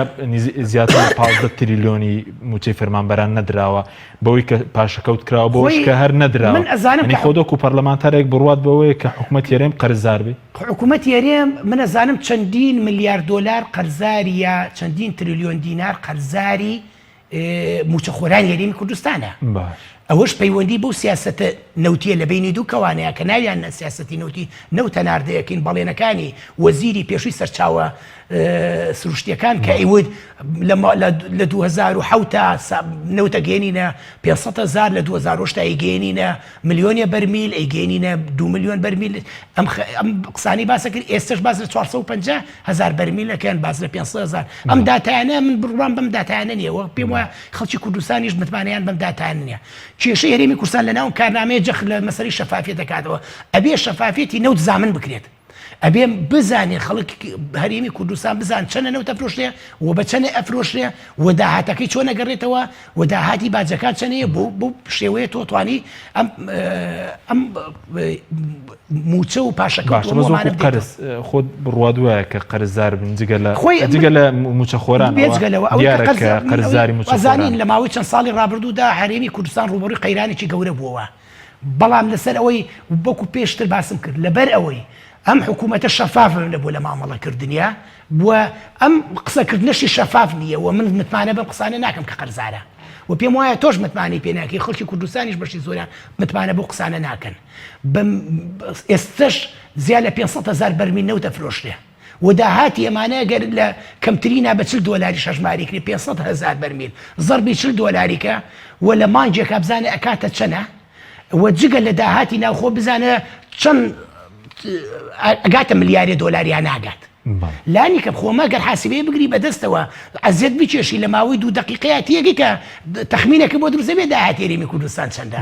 زیاتر لە 15 تریلیۆنی موچەی فەرمانبەران نەدراوە بەوەی کە پاشەکەوت کراوە بۆش کە هەر نەدراوە خۆدۆک و پەرلەمانتارێک بڕوات بەوەی کە حکوومەت یێرێم قەرزار بێ حکوومەت یێرێم من ئەزانم چەندین ملیار دۆلار قەرزاریە چەندین تریلیۆن دینار قەرزاری موچە خۆران یاریمی کوردستانە ئەوەش پەیوەندی بەو سیاسەتە نەوتیە لە بینی دوو کەوانەیە کە ناویان سیاسەتی نەوتی نەوتە ناردەیەکەین بەڵێنەکانی وەزیری پێشووی سەرچاوە سروشتیەکان کە ئەیود لە 2007 نەوتە گەێنینە 500,000 لە 2008 ئەیگەێنینە ملیۆنیە بەرمیل ئەیگەێنینە 2 ملیۆن بەرمیل ئەم قسانی باسە کرد ئێستش باز لە 450,000 بەرمیلەکەن باز لە 500,000 ئەم داتایانە من بڕوان بەم داتایانە نیەوە پێم وایە خەڵکی کوردستانیش متمانیان بەم داتایان نییە کێشەی هەرێمی کوردستان لە ناو کارنامەیە جەخ لە مەسەری شەفافیت دەکاتەوە ئەبێ شەفافیەتی نەوت زامن بکرێت ئەبێ بزانێ خەڵک هەرێمی کوردستان بزان چەنە نەوت ئەفرۆشتێ و بە چەنە ئەفرۆشتێ و داهاتەکەی چۆن ئەگەڕێتەوە و داهاتی باجەکان چەنەیە بۆ شێوەیە تۆ توانی ئەم موچە و پاشەکەوت خۆت بڕوات وایە کە قەرزدار بن جگە لە موچە خۆران قەرزداری موچەزانین لە ماوەی چەند ساڵی ڕابردوودا هەرێمی کوردستان ڕوبەڕووی قەیرانێکی گەورە بووەوە بەڵام لەسەر ئەوەی بۆکو پێشتر باسم کرد لەبەر ئەوەی ئەم حکوومەتە شەفاف نەبوو لە مامەڵەکردنیە بووە ئەم قسەکردنەشی شەفاف نییە و من متمانە بەم قسانە ناکەم کە قەرزارە و پێم وایە تۆش متمانی پێ ناکەی خەڵکی کوردستانیش بەشی زۆریان متمانە بۆ قسانە ناکەن ئێستش زیاد لە 500,000 بەرمیل نەوت ئەفرۆشتێ و داهاتی ئەمانە گەر لە کەمترینە بە 40 دۆلاری شەژماری کرێ 500,000 بەرمیل زەربی 40 دۆلاریکە و لە مانجێک بزانە ئەکاتە چەنە و جگە لە داهاتی ناوخۆ بزانە چەند ئەگاتە ملیارێ دۆلاریان ناگات لانی کە خۆمە گەر حاسبەیە بگری بەدەستەوە ئەزیەت بچێشی لە ماوەی 2 دقیقەیە تێگەی کە تەخمینێکی بۆ دروستە بێ داهاتی هەرێمی کوردستان چەندە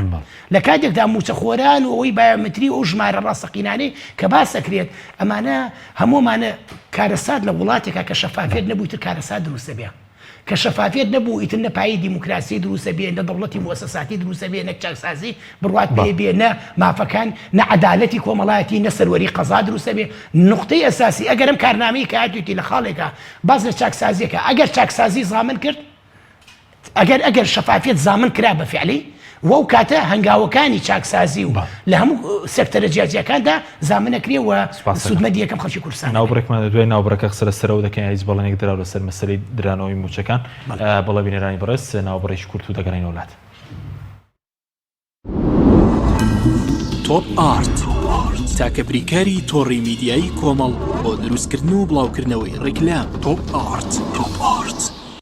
لە کاتێکدا موچە خۆران و ئەوەی بایۆمەتری ئەو ژمارە ڕاستەقینانەی کە باسەکرێت ئەمانە هەموومانە کارەسات لە وڵاتێکە کە شەفافیت نەبوویتر کارەسات دروستە بێ کە شەفافیت نەبوو ئیتر نەپایی دیموکراسی دروستە بێ نە دەوڵەتی مؤسساتی دروستە بێ نە چاکسازی بڕوات بێ نە مافەکان نە عەدالەتی کۆمەڵایەتی نە سەروەری قەزا دروستە بێ نقطەی ئەساسی ئەگەرم کارنامەی کە هاتوویەتی لە خاڵێکە باز لە چاکسازیەکە ئەگەر چاکسازی زامن کرد ئەگەر شەفافیت زامن کرا بە فعلی وەو کاتە هەنگاوەکانی چاکسازی و لە هەموو سێکتەرە جیاجیەکاندا زامنەکرێ و سوودمەندی یەکەم خەڵکی کوردستان ناوبڕێکمان دوای ناوبڕەکە قسە سەرەوە دەکەین هیچ بەڵێنێک دراوە لەسەر مەسەلەی درانەوەی موچەکان بەڵێ بینەرانی بەڕێز ناوبڕێکی کورت و دەگەڕین وڵات تۆپ ئارت تاکە بریکاری تۆڕی میدیایی کۆمەڵ بۆ دروستکردن و بڵاوکردنەوەی ڕیکلام تۆپ ئارت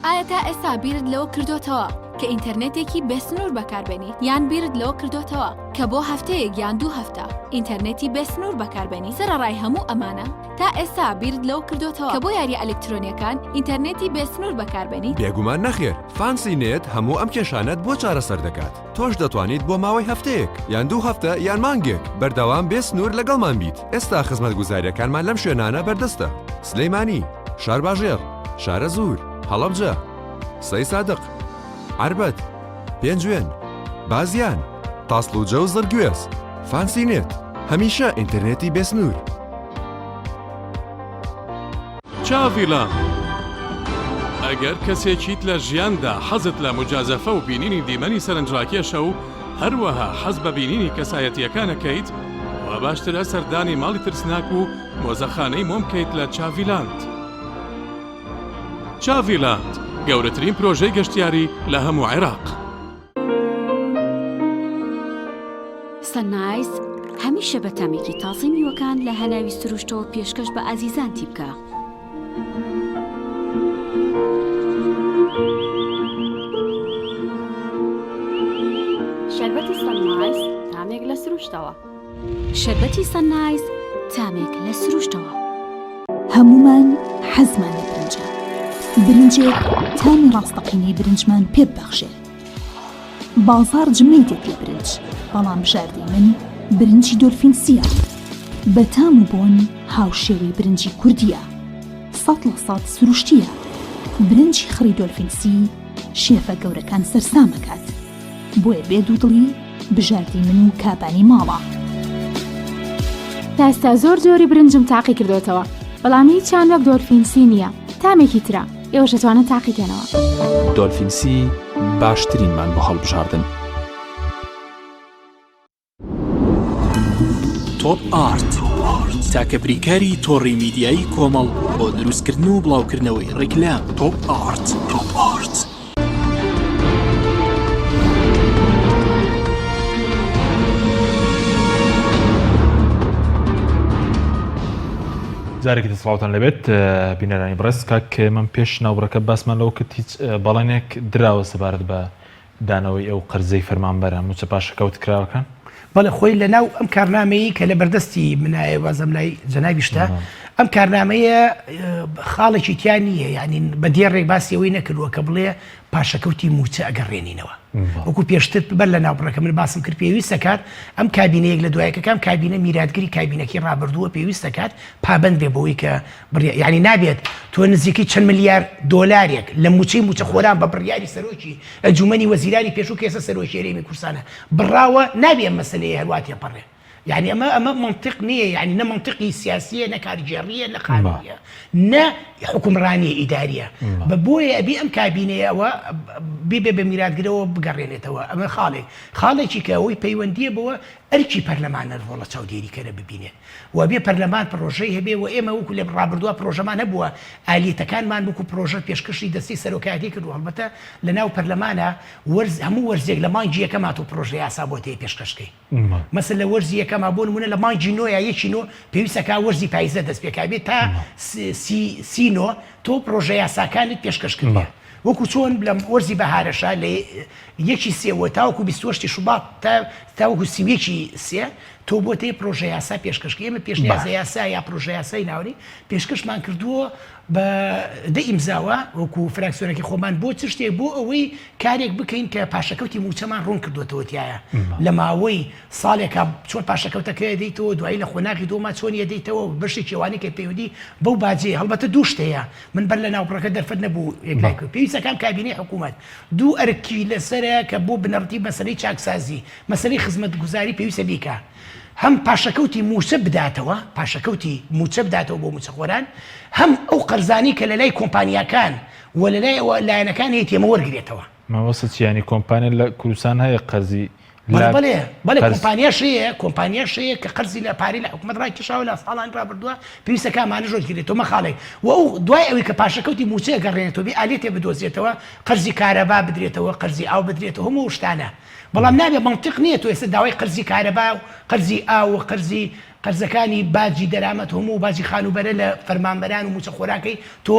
ئایا تا ئێستا بیرت لەوە کردوتەوە کە ئینتەرنێتێکی بێسنوور بەکاربێنیت یان بیرت لەوە کردوتەوە کە بۆ هەفتەیەک یان 2 هەفتە ئینتەرنێتی بێسنوور بەکاربێنی سەرەڕای هەموو ئەمانە تا ئێستا بیرت لەو کردوتەوە کە بۆ یاری ئەلکترۆنیەکان ئینتەرنێتی بێسنوور بەکاربێنی بێگومان نەخێر فانسی نێت هەموو ئەم کێشانەت بۆ چارەسەر دەکات تۆش دەتوانیت بۆ ماوەی هەفتەیەک یان 2 هەفتە یان مانگێک بەردەوام بێسنوور لەگەڵمان بیت ئێستا خزمەتگوزاریەکانمان لەم شوێنانە بەردەستە سلەیمانی شارباژێر شارە زوور هەڵەبجە سەی سادق عربەت پێنجوێن بازیان تاسڵوجە و زەرگوێز فانسی نێت هەمیشە ئینتەرنێتی بێسنوور چاڤیلان ئەگەر کەسێکیت لە ژیاندا حەزت لە مجازەفە و بینینی دیمەنی سەرنجڕاکێشە و هەروەها حەز بە بینینی کەسایەتیەکانەکەیت و باشترە سەردانی ماڵی ترسناک و مۆزەخانەی مۆم بکەیت لە چاڤیلاند. چاڤیلاند گەورەترین پرۆژەی گەشتیاری لە هەموو عێراق. سەنایز هەمیشە بە تەمێکی تازەی میوەکان لە هەناوی سروشتەوە پێشکەش بە ئازیزانتی بکە. شەربەتی سەنایز تامێک لە سروشتەوە. شەربەتی سەنایز تامێک لە سروشتەوە. هەمومان حەزمان لە برنجە. برنجێک تامی ڕاستەقینەی برنجمان پێ ببەخشێ. بازار جمەی دێت لە برنج، بەڵام بژاردەی من برنجی دۆلفینسیە. بە تام و بۆن هاوشێوەی برنجی کوردیە. 100% سروشتیە. برنجی خڕی دۆلفینسی شێفە گەورەکان سەرسامەکات. بۆیە بێدوودڵی بژاردەی من و کابانی ماڵە. تا ئێستا زۆر جۆری برنجم تاقی کردوتەوە، بەڵام هیچیان وەک دۆلفینسی نییە. تامێکی ترە ئێوەش دەتوانن تاقیکەنەوە. دۆلفینسی باشترینمان بۆ هەڵبژاردن. تۆپ ئارت تاکە بریکاری تۆڕی میدیایی کۆمەڵ بۆ دروستکردن و بڵاوکردنەوەی ڕیکلام. تۆپ ئارت. جارێکی دەسڵاوتان لەبێت بینەرانی بڕست کاک من پێش ناوبڕەکە باسمان لەوە کرد هیچ بەڵێنێک دراوە سەبارەت بە دانەوەی ئەو قەرزەی فەرمانبەرە موچە پاشەکەوت کراوەکان. بەڵێ خۆی لەناو ئەم کارنامەیە کە لە بەردەستی منایە وازەم لای جەنابیشتە ئەم کارنامەیە خاڵێکی تیان نییە یعنی بە دیێڕێک باسیەوەی نەکردووە کە بڵێ پاشەکەوتی موچە ئەگەڕێنینەوە وەکو پێشتر بەر لە ناوبڕەکە من باسم کرد پێویستە کات ئەم کابینەیەک لە دوایەکەکان کابینە میراتگری کابینەکی ڕابردووە پێویستە کات پابند بێ بەوەی کە یعنی نابێت تۆ نزیکی چەند ملیار دۆلارێک لە موچە خۆران بە بڕیاری سەرۆکی ئەنجومەنی وەزیرانی پێشوو کێسە سەرۆکی هەرێمی کوردستانە بڕاوە نابێت مەسەلەیە هەرواتێ پەڕێ يعني أما منطق نية يعني نا منطقي سياسية نا كارجيرية نا قانونية نا حكمرانية إدارية ببوي أبي أم كابينة أو بميرات قدوا بقرينة توا أما خالي شيكاوي بيوندية بوا أرشي برلمان الفولا سعودية كنا ببينه وأبي برلمان بروجيه بي وإما وكل رابردوا بروجه ما نبوا آلية كان ما نبوكو بروجه بيشكشي دستي سلوكاتي كدوا البته لناو برلمان ورز همو ورزيك لما يجي كما تو بروجه أصابوتي بيشكشكي مثلا ورزي كما بون من لما يجي نو يا يشينو بيوسا كا ورزي بايزه دست بيكابي تا سينو تو بروجه أساكانت بيشكشكي وەکو چۆن لەم وەرزی بەهارەشە لە یەکی سێوە تاوەکو 28 شوباط تاوەکو سیوێکی سێ تۆ بۆ تێ پرۆژە یاسا پێشکەشکە ئێمە پێشنیازە یاسا یا پرۆژە یاسای ناوەری پێشکەشمان کردووە بە دە ئیمزاوە وەکو فراکسیۆنێکی خۆمان بۆ چ شتێک بۆ ئەوەی کارێک بکەین کە پاشەکەوتی موچەمان ڕوون کردوێتەوە تایە لە ماوەی ساڵێکە چۆن پاشەکەوتەکە دەیتەوە دوایی لە خۆناغی دۆما چۆن یەدەیتەوە بەشی کێوانی کە پەیوەندی بەو باجێ هەڵبەتە دوو شتەیە من بەر لە ناوبڕەکە دەرفەت نەبوو یەکلای پێویستەکان کابینەی حکوومەت دوو ئەرکی لەسەرە کە بۆ بنەڕەتی مەسەلەی چاکسازی مەسەلەی خزمەتگوزاری پێویستە بیکە هەم پاشەکەوتی موچە بداتەوە پاشەکەوتی موچە بداتەوە بۆ موچەخۆران هەم ئەو قەرزانی کە لە لای کۆمپانیاکان و لە لای لایەنەکان هەیە تێمە وەرگێتەوە مەوەسە چیانی کۆمپانیا لە کوردستان هەیە قەرزی بەڵێ کۆمپانیاشەیە کە قەرزی لە پارەی لە حکوومەت ڕاکێشاوە لە ساڵان ڕابردووە پێویستە کامانە ژۆرگیرێتەوە مەخاڵێ و ئەو دوای ئەوەی کە پاشەکەوتی موچەیە گەڕێنێتەوە بێ ئالێتێ بدۆزێتەوە قەرزی کارەبا بدرێتەوە قەرزی ئاو بدرێتەوە هەموو شتانە بەڵام نابێ منطق نییە تۆ ێستا داوای قەرزی کارەبا و قەرزی ئاو و قەرزەکانی باجی دەرامەت هەموو و باجی خانوبەرە لە فەرمانبەران و موچەخۆراکەی تۆ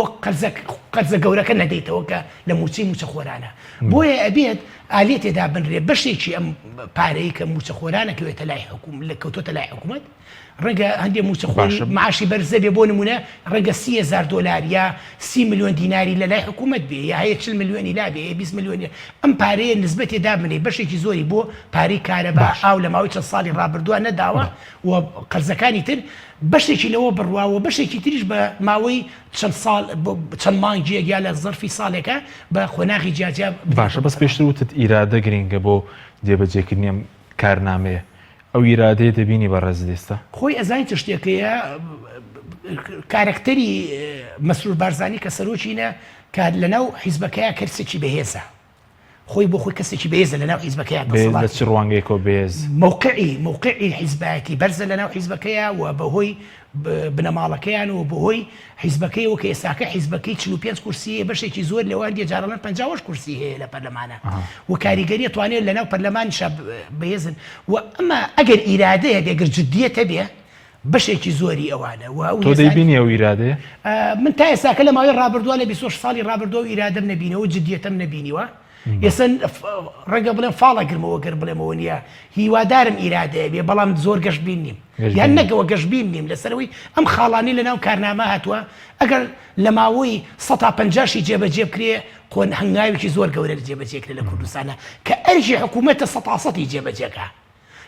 قەرزە گەورەکە نەدەیتەوە کە لە موچەی موچەخۆرانە بۆیە ئەبێت ئالێ تێدا بنرێ بەشێکی ئەم پارەی کە موچەخۆرانە کەوێتە لای حکوومەت لە کەوتۆتە لای حکوومەت ڕەنگە هەندێک موچەخۆر معاشی بەرزە بێ بۆ نمونە ڕەنگە 30,000 دلار یا 30 ملیۆن دیناری لە لای حکوومەت بێ یا هەیە 40 ملیۆنی لا بێ 20 ملیۆنی ئەم پارەیە نسبەتی دابنێ بەشێکی زۆری بۆ پارەی کارەبا ئاو لە ماوەی چەند ساڵی ڕابردووە نەداوە و قەرزەکانی تر بەشێکی لەوە بڕواوە بەشێکی تریش بە ماوەی چەند ساڵ چەند مانگیەک یا لە زەرفی ساڵێکە بە خۆناغی جیاجیا باشە بەس پێشتر وتت ئیرادە گرینگە بۆ جێبەجێکردنی کارنامەیە ئەو ئیرادەیە دەبینی بە ڕێزدەستە خۆی ئەزانی چ شتێکەیە کارکتەری مەسرور بارزانانی کە سەرۆکینە کە لەناو حیزبەکەیە کەسێکی بەهێزە خۆی بۆ خۆی کەسێکی بەهێزە لەناو حیزبەکەیە لە چ ڕوانگەیەکەوە بێز موقعی حیزبەتی بەرزە لەناو حیزبەکەیە و بەهۆی بنەماڵەکەیان و بەهۆی حیزبەکەی و کە ئێستاکە حیزبەکەی 45 کورسیە بەشێکی زۆر لەوان دیێجارڵەن 50 کورسی هەیە لە پەرلەمانە و کاریگەریە توانێت لەناو پەرلەمانیش بەهێزن و ئەمە ئەگەر ئیرادەیە بێگەر جددیەتە بێ بەشێکی زۆری ئەوانە تۆ دەیبینی ئەو ئیرادەیە من تا ئێستاکە لە ماوەی ڕابردووە لە 26 ساڵی ڕابردووە ئیرادەم نەبینەوە جددیەتەم نەبینیوە ئێستا ڕەنگە بڵێن فاڵە گرمەوە گەر بڵێمەوە نییە هیوادارم ئیرادەیە بێ بەڵام زۆر گەشتبین نیم یان نەگەوە گەشتبین نیم لەسەرەوەی ئەم خاڵانی لەناو کارنامە هاتووە ئەگەر لە ماوەی 150 جێبەجێ بکرێ خۆن هەنگاوێکی زۆر گەورە جێبەجێکرێ لە کوردستانە کە ئەرژی حکوومەتە 100% جێبەجێکە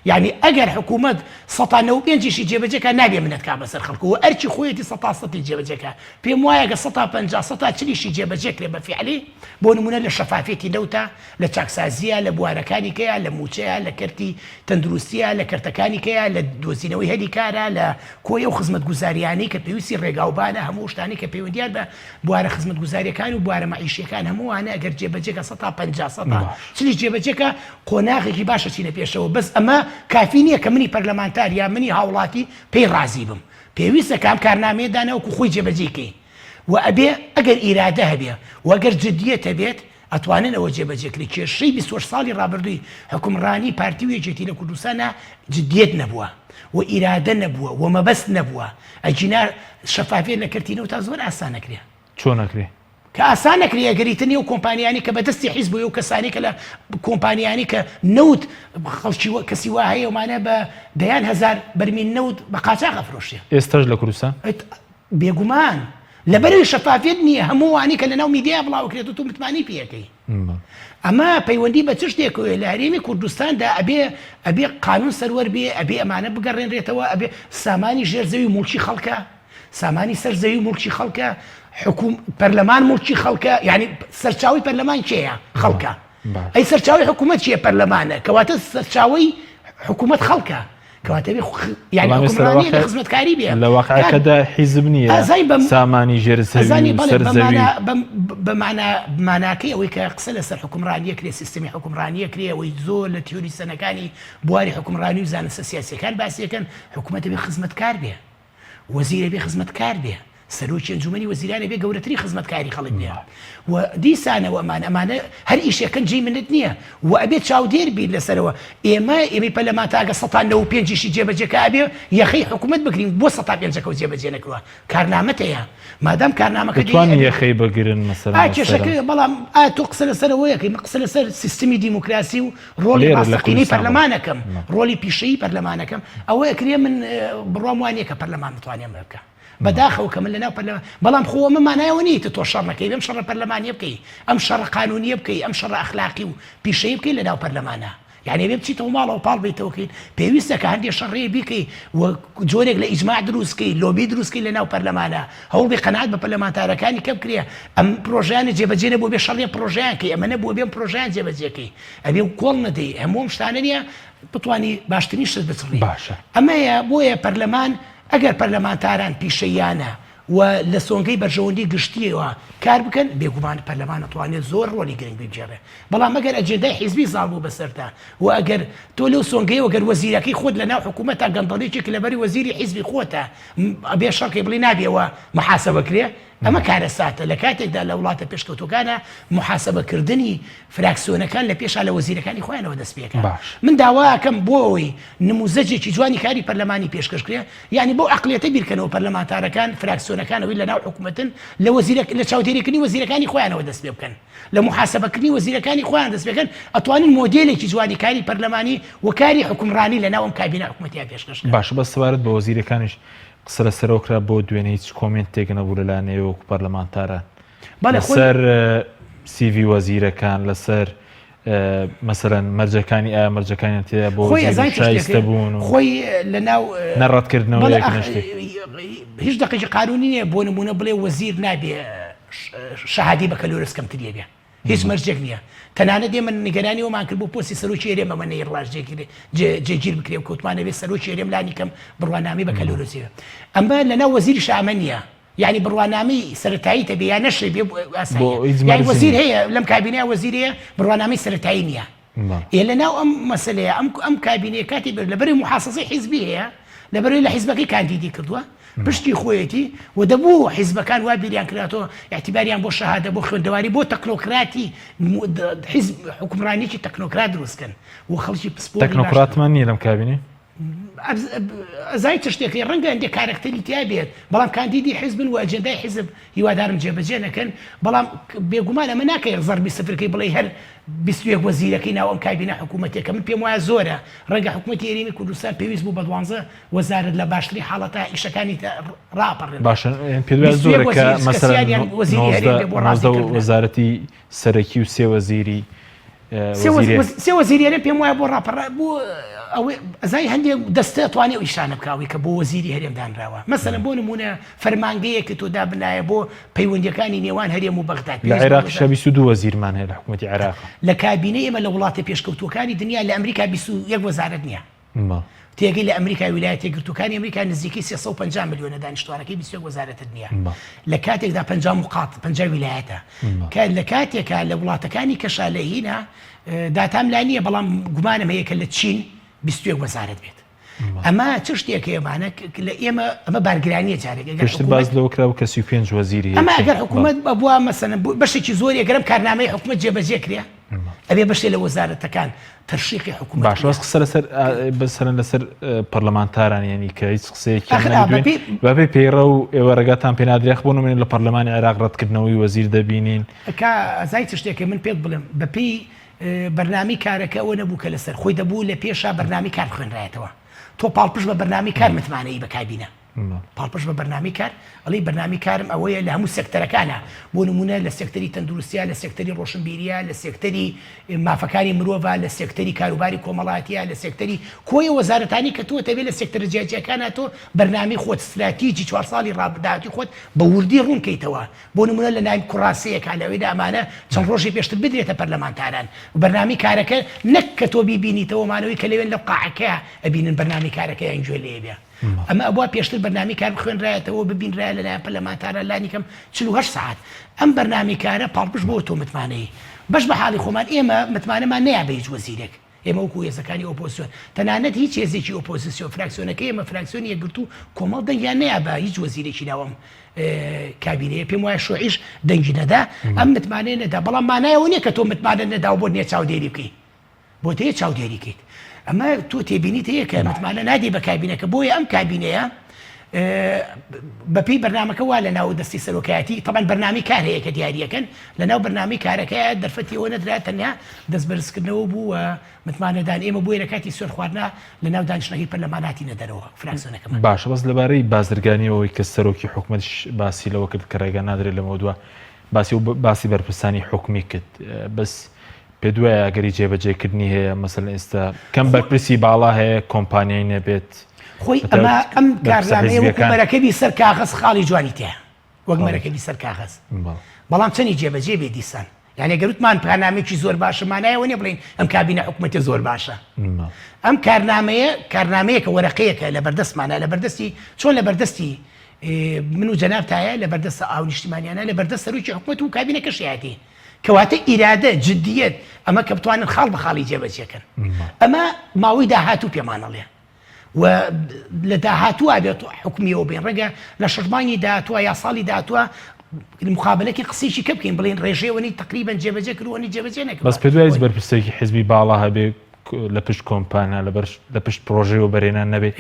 یعنی ئەگەر حکوومەت 195 جێبەجێکە نابێ منەتکا بەسەر خەڵکو و ئەرچی خۆیەتی 100 جێبەجێکە پێم وایە کە 150 جێبەجێکرێ بە فعلی بۆ نمونە لە شەفافێتی نەوتە لە چاکسازیە لە بوارەکانی کەیە لە موچەیە لە کەرتی تەندروستیە لە کەرتەکانی کەیە لە دۆزینەوەی هەلی کارە لە کۆی و خزمەت گوزاریانی کە پێویستی ڕێگاوبانە هەموو شتانی کە پەیوەندیان بە بوارە خزمەت گوزاریەکان و بوارە مەعیشیەکان هەمووانە ئەگەر جێبەجێکە 150 جێبەجێکە قۆناغێکی باشە چینە پێشەوە بەس ئەمە کافی نییە کە منی پەرلەمانتار یا منی هاوڵاتی پێی ڕازی بم پێویستە کام کارنامەیەدانەوەکو خۆی جێبەجێکەی و ئەبێ ئەگەر ئیرادە هەبێ و ئەگەر جددیەتە بێت ئەتوانن ئەوە جێبەجێکری کێشەی 28 ساڵی ڕابردووی حکومڕانی پارتی و یەکێتی لە کوردستانە جددیەت نەبووە و ئیرادە نەبووە و مەبەست نەبووە ئەجینا شەفافیت لە کەرتینەوە تا زۆر ئاسان نەکرێ چۆن نەکرێ کە ئاسان نەکرێ گەریتنی و کۆمپانیانی کە بەدەستی حیزب بووە و کەسانی کە لە کۆمپانیانی کە نەوت خەڵکی کەسی وا هەیە ومانە بە دەیان هەزار بەرمیل نەوت بە قاچاق ئەفرۆشتێ ئێستاش لە کوردستان بێگومان لەبەرەوەی شەفافیت نییە هەمووانی کە لەناو میدیا بڵاوکرێت و تو متمانی پێەکەی ئەمە پەیوەندی بە چ شتێکەوە لە هەرێمی کوردستاندا ئەبێ قانون سەروەر بێ ئەبێ ئەمانە بگەڕێنرێتەوە ئەبێ سامانی ژێرزەوی مولکی خەڵکە سامانی سەرزەوی مولکی خەڵکە پەرلەمان مولکی خەڵکە یعنی سەرچاوی پەرلەمان کێیە خەڵکە ئەی سەرچاوی حکوومەت چیە پەرلەمانە کەواتە سەرچاوی حکوومەت خەڵکە کەواتە یعنی حکومڕانی لە خزمەتکاری بێ لە واقعەکەدا حیزب نییە سامانی ژێرزەوی سەرزەوی بە ماناکەی ئەوەی کە قسە لەسەر حکومڕانیەکرێ سیستمی حکومڕانیەکرێ ئەوەی زۆر لە تیۆری سەنەکانی بواری حکومڕانی و زانستە سیاسیەکان باسیەکەن حکوومەتە بێ خزمەتکار بێ وەزیرە بێ خزمەتکار بێ سەرۆکی ئەنجومەنی وەزیرانە بێ گەورەتری خزمەتکاری خەڵک بێ و دیسانەوە ئەمانە هەر ئیشەکەن جێی منت نییە و ئەبێت چاودێر بیر لەسەرەوە ئێمەی پەرلەمانتاگە 195 جێبەجێکە ئەبێ یەخەی حکوومەت بکرین بۆ 105 جێبەجێ نەکردووە کارنامەتەیە مادام کارنامەکە دەتوانن یەخەی بگرن مەسەلا کێشەکە بەڵام تۆ قسە لەسەرەوەیەکەی قسە لەسەر سیستمی دیموکراسی و ڕۆلی ڕاستەقینەی پەرلەمانەکەم ڕۆلی پیشەیی پەرلەمانەکەم ئەوە ئەکرێ من بڕوام وانە کە پەرلەمان بتوانێم بکە بەداخەوە کە من لەناو پەرلەمان بەڵام خۆ ئەمە مانایەوە نیتە تۆ شەڕ نەکەی ئەم شەڕە پەرلەمانیە بکەی ئەم شەڕە قانونیە بکەی ئەم شەڕە ئەخلاقی و پیشەیی بکەی لەناو پەرلەمانە یعنی بێ بچیتەوە ماڵەوە پاڵ بێتەوەکەین پێویستە کە هەندێک شەڕێ بیکەی و جۆرێک لە ئیجماع دروستکەی لۆبی دروستکەی لەناو پەرلەمانە هەوڵ بێ قەناعەت بە پەرلەمانتارەکانی کە بکرێ ئەم پرۆژیانە جێبەجێ نەبوو بێ شەڕێ پرۆژیانکەی ئەمە نەبووە بێم پرۆژیان جێبەجێکەی ئەبێ کۆڵ نەدەی هەموو شتانە نیە بتوانی باشترین شت بچڕی باشە ئەمەیە بۆیە پەرلەمان ئەگەر پەرلەمانتاران پیشەیانە و لە سۆنگەی بەرژەوەندی گشتیەوە کار بکەن بێگومان پەرلەمان دەتوانێت زۆر ڕۆلی گرنگ بجێڕێ بەڵام ئەگەر ئەجێندای حیزبی زاڵ بوو بەسەردا و ئەگەر تۆ لەو سۆنگەی وەگەر وەزیرەکەی خۆت لەناو حکوومەتە گەندەڵێکی لەبەری وەزیری حیزبی خۆتە ئەبێ شەڕکەی بڵی نابێەوە محاسەبەکرێ ئەمە کارەساتە لە کاتێکدا لە وڵاتە پێشکەوتوەکانە محاسبەکردنی فراکسیۆنەکان لە پێشا لە وەزیرەکانی خۆیانەوە دەست پێکەن. من داواکەم بۆ ئەوەی نموزەجێکی جوانی کاری پەرلەمانی پێشکەشکرێ، یعنی بۆ عقلێتە بیرکەنەوە پەرلەمانتارەکان فراکسیۆنەکانەوەی لە ناو حکوومەتن لە چاودێریکردنی وەزیرەکانی خۆیانەوە دەست پێ بکەن، لە محاسبەکردنی وەزیرەکانی خۆیان دەست پێکەن، ئەتوانن مۆدێلێکی جوانی کاری پەرلەمانی و کاری حکومڕانی لە ناوم کابینە حکوومەتیان پێشکەش. باش بە سوارت بە وەزیرەکانیش قسە لەسەرەوەکرا بۆ دوێنێ هیچ کۆمنتێک نەبوو لەلایەن وەکو پەرلەمانتاران لەسەر CV وەزیرەکان، لەسەر مەسەرەن مەرجەکانی ئایا مەرجەکانیان تێدا بۆ شایستە بوون و خۆی لە ناو نەڕەتکردنەوەیەک نەشتێک هیچ دقیقی قانونی نییە بۆ نمونە بڵێ وەزیر نابێ شەهادی بە کەلۆرس کەمتریە بێ، هیچ مەرجێک نییە. تەنانەت ئێمە نیگەرانی ئەومان کرد بۆ پۆستی سەرۆکی هێرێمەمە نەیڕاش جێگیر بکرێ و کەوتمانە بێت سەرۆکی هێرێم لانی کەم بڕوانامی بە کەلۆرسیە. ئەمە لەناو وەزیری شامە نییە، یعنی بڕوانامی سەرەتایی تەبێ یان نەشێ بێ یعنی وەزیر هەیە لەم کابینەیە وەزیرەیە بڕوانامی سەرەتایی نییە. لەناو ئەم مەسەلەیە ئەم کابینەیە کاتی لەبەری محاسەسەی حیزبی هەیە، لەبەرەوەی لە حیزبەکەی کاندیدی کردووە پشتی خۆیەتی و دەبوو حیزبەکان وا بیریان کراتەوە اعتیباریان بۆ شەهادە بۆ خوێندەواری بۆ تەکنۆکراتی حیزب حکومڕانیی تەکنۆکرات دروستکەن و خەڵکی پسپۆ تەکنۆکراتمان نییە لەم کابینێ ئەزای چ شتێکی ڕەنگە هەندێک کارکتەری تیا بێت، بەڵام کاندیدی حیزبن و ئەجەندای حیزب هیوادارم جێبەجێ نەکەن، بەڵام بێگومان ئەمە ناکەی زەربی سفرەکەی بڵێ هەر 21 وەزیرەکەی ناو ئەم کابینە حکوومەتێکە من پێم وایە زۆرە، ڕەنگە حکوومەتی هەرێمی کوردستان پێویست بوو بە 12 وەزارەت لە باشتری حاڵەتە ئیشەکانی ڕاپەڕێن. باشە پێ زۆرە کە مەسەرەن وەزارەتی سەرەکی و سێ وەزیری سێ وەزیریانە پێم وایە بۆ ڕاپەڕ بوو ئەوەی ئەزای هەندێک دەستە توانێ و ئیشانە بکاوی کە بۆ وەزیری هەرێمدانراوە. مەسەلەن بۆ نمونە فەرمانگەیەکە تۆ دابنایە بۆ پەیوەندیەکانی نێوان هەرێم و بەغداد. لە عێراق 22 وەزیرمان هەیە لە حکوومەتی عێراق. لە کابینە ئێمە لە وڵاتە پێشکەوتوەکانی دنیا لە ئەمریکا 21 وەزارەت نییە. تێگەی لە ئەمریکای ویلایەتە یەکگرتووەکانی ئەمریکا نزیکەی 350 ملیۆنە دانیشتوانەکەی 21 وەزارەتت نییە. لە کاتێکدا 50 ویلایەتە کە لە کاتێکە لە وڵاتەکانی کەشالەهینە داتام لا نییە، بەڵام گومانم هەیە کە لە چین 21 وەزارەت بێت. ئەمە چ شتێکە ئێمانە لە ئێمە ئەمە بارگرانیە جارێک پشت باز لەوەکرا و کە 35 وەزیری ئەمە ئەگەر حکوومەت بووە مەسەن بەشێکی زۆری گەرم کارنامەی حکوومەت جێبەجێ کرێ ئەبێ بەشێ لە وەزارەتەکان تەرشیقی حکوومەت. باش ڕاست قسە لەسەر بەسەرەن لەسەر پەرلەمانتاران یعنی کە هیچ قسەیەکی بەبێ پەیڕە و ئێوە ڕێگاتان پێ نادرێخ بۆ نمونێ لە پەرلەمانی عێراق ڕەتکردنەوەی وەزیر دەبینین. ئەزای چ شتێکە من پێت بڵێم بەپێی بەرنامی کارەکە ئەوە نەبوو کە لەسەر خۆی دەبوو لە پێشا بەرنامی کار خوێنرایەتەوە. تۆ پاڵپشت بە بەرنامی کار متمانەی بە کابینە پاڵپشت بە بەرنامی کار ئەڵی بەرنامی کارم ئەوەیە لە هەموو سێکتەرەکانە بۆ نمونە لە سێکتەری تەندروستیە، لە سێکتەری ڕۆشنبیریە، لە سێکتەری مافەکانی مرۆڤە، لە سێکتەری کاروباری کۆمەڵاتیە، لە سێکتەری کۆی وەزارەتانی کە تۆ دەبێت لە سێکتەر جیاجیەکانە تۆ بەرنامی خۆت استراتیجی 4 ساڵی ڕابرداهاتی خۆت بە وردی ڕوونکەیتەوە. بۆ نمونە لە ناوی کوڕاسەیەکە لەوەیدا ئەمانە چەند ڕۆژی پێشتر بدرێتە پەرلەمانتاران و بەرنامی کارەکە نەک کە تۆ بیبینیتەوەمانەوەی کە لەوێن لە قاعەکە ئەبینن بەرنامی کارەکە یانگوێ لێ بێ. ئەمە ئەوە پێشتر بەرنامی کار بخوێنرایەتەوە ببینرایە لەلایەن پەرلەمانتارە لانی کەم 48 ساعت. ئەم بەرنامی کارە پاڵپشت بۆ تۆ متمانەی بەش بە حاڵی خۆمان ئێمە متمانەمان نەیابێ هیچ وەزیرێک. ئێمە وەکو هێزەکانی ئۆپۆزیسیۆن تەنانەت هیچ هێزێکی ئۆپۆزیسیۆن فراکسیۆنەکەی ئێمە فراکسیۆنی یەکگرتوو کۆمەڵ دەنگیان نەیابە هیچ وەزیرێکی ناوەم کابینەیە پێم وایە شۆعیش دەنگی نەدا ئەم متمانەیە نەدا، بەڵام مانایەوە نییە کە تۆ متمانە نەدا و بۆ نییە چاودێری بکەیت بۆ تەیە چاودێری کەیت. ئەمە تۆ تێبینیت هەیە کە متمانە نادی بە کابینەکە بۆیە ئەم کابینەیە بەپی بەرنامەکە وا لە ناو دەستی سەرۆکایەتی تەبەن بەرنامی کار هەیە کە دیاریەکەن لە ناو بەرنامی کارەکەیە دەرفەتیەوە نەدرا تەنیا دەست بەرزکردنەوە بوو و متمانەدان ئێمە بۆیە لە کاتی سوێن خواردنا لە ناو دانیشتنەکەی پەرلەماناتی نەدەرەوە فراکسیۆنەکەمان. باشە بەس لەبارەی بازرگانیەوەی کە سەرۆکی حکوومەتش باسی لەوە کرد کە ڕێگە نادرێت لەمەوە دووە باسی بەرپرسانی حکومی کرد، بەس پێ دوایە ئەگەری جێبەجێکردنی هەیە مەسەلەن ئێستا کەم بەرپرسی باڵا هەیە کۆمپانیای نەبێت خۆی ئەمە ئەم کارزانەیە وەکو مەرەکەبی سەر کاغەز خاڵی جوانی تێ وەک مەرەکەبی سەر کاغەز، بەڵام چەندی جێبەجێ بێ دیسان. یعنی گەروتمان پانامێکی زۆر باشە مانایەوە نیە بڵین ئەم کابینە حکوومەتی زۆر باشە. ئەم کارنامەیەکە وەرەقەیەکە لە بەردەستمانە لە بەردەستی چۆن لە بەردەستی من و جەنابتایە لە بەردەستە ئاو نیشتیمانیانە لە بەردەست سەرۆکی حکوومەت و کابینەکەشیاتی کەواتە ئیرادە جدیەت ئەمە کە بتوانن خاڵ بە خاڵی جێبەجێکەن. ئەمە ماوەی داهاتوو پێمانەڵێ و لە داهاتووە بێت حکومیەوە بێن ڕێگە لە شەژمانی داهاتووە یا ساڵی داهاتووە مخابلێکی قسێکی کە بکەین بڵێن ڕێژێوەنی تقریبان جێبەجێ کردووەنی جێبەجێ نەکرد بەس پێ دوای بەرپرسێکی حیزبی باڵا هەبێ لە پشت کۆمپانیا لە پشت پرۆژێ و بەرێنان نەبێت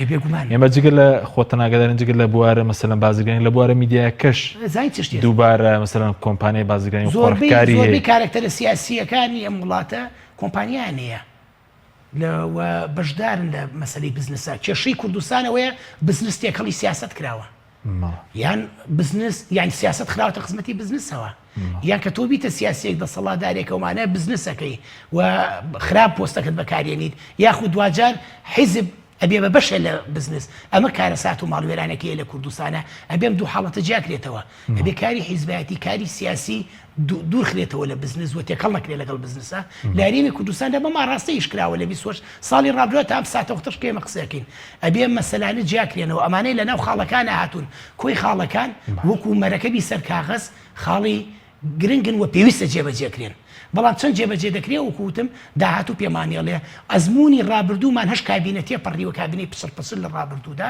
ئێمە جگە لە خۆتەناگەدارن جگە لە بوارە مەسەلەن بازرگانی لە بوارە میدیای کەش دووبارە مەسەلەن کۆمپانیای بازرگانی و خۆڕکاری زۆربەی کارکتەرە سیاسیەکانی ئەم وڵاتە کۆمپانیانەیە بەشدارن لە مەسەلەی بزنسە کێشەی کوردستانەوەیە بزنس تێکەڵی سیاست کراوە یان بزنس یان سیاست خراوەتە خزمەتی بزنسەوە یان کە تۆ بیتە سیاسێک دەسەڵاتدارێکەوەمانە بزنسەکەی و خراپ پۆستەکەت بەکارێنیت یاخود دوجار حیزب ئەبێ بە بەشە لە بزنس ئەمە کارەسات و ماڵوێرانەکەیە لە کوردستانە ئەبێم دوو حاڵەتە جیاکرێتەوە ئەبێ کاری حیزبایەتی کاری سیاسی دوورخرێتەوە لە بزنس و تێکەڵ نەکرێت لەگەڵ بزنسە لە هەرێمی کوردستاندا بەما ڕاستەیش کراوە لە 20 ساڵی ڕابردووە تا ئەم ساتەوەختەش کێمە قسەکەین ئەبێ مەسەلانە جیاکرێنەوە ئەمانەی لە ناو خاڵەکانە هاتوون کۆی خاڵەکان وەکو مەرەکەبی سەر کاغەز خاڵی گرنگن و پێویستە جێبەجێکرێن بەڵام چەند جێبەجێ دەکرێت و کووتم داهاتوو پێمانێڵێ ئەزمموی ڕابردوومان هەش کابینەتێ پەڕیوە کابینەی پسر لە ڕابردوودا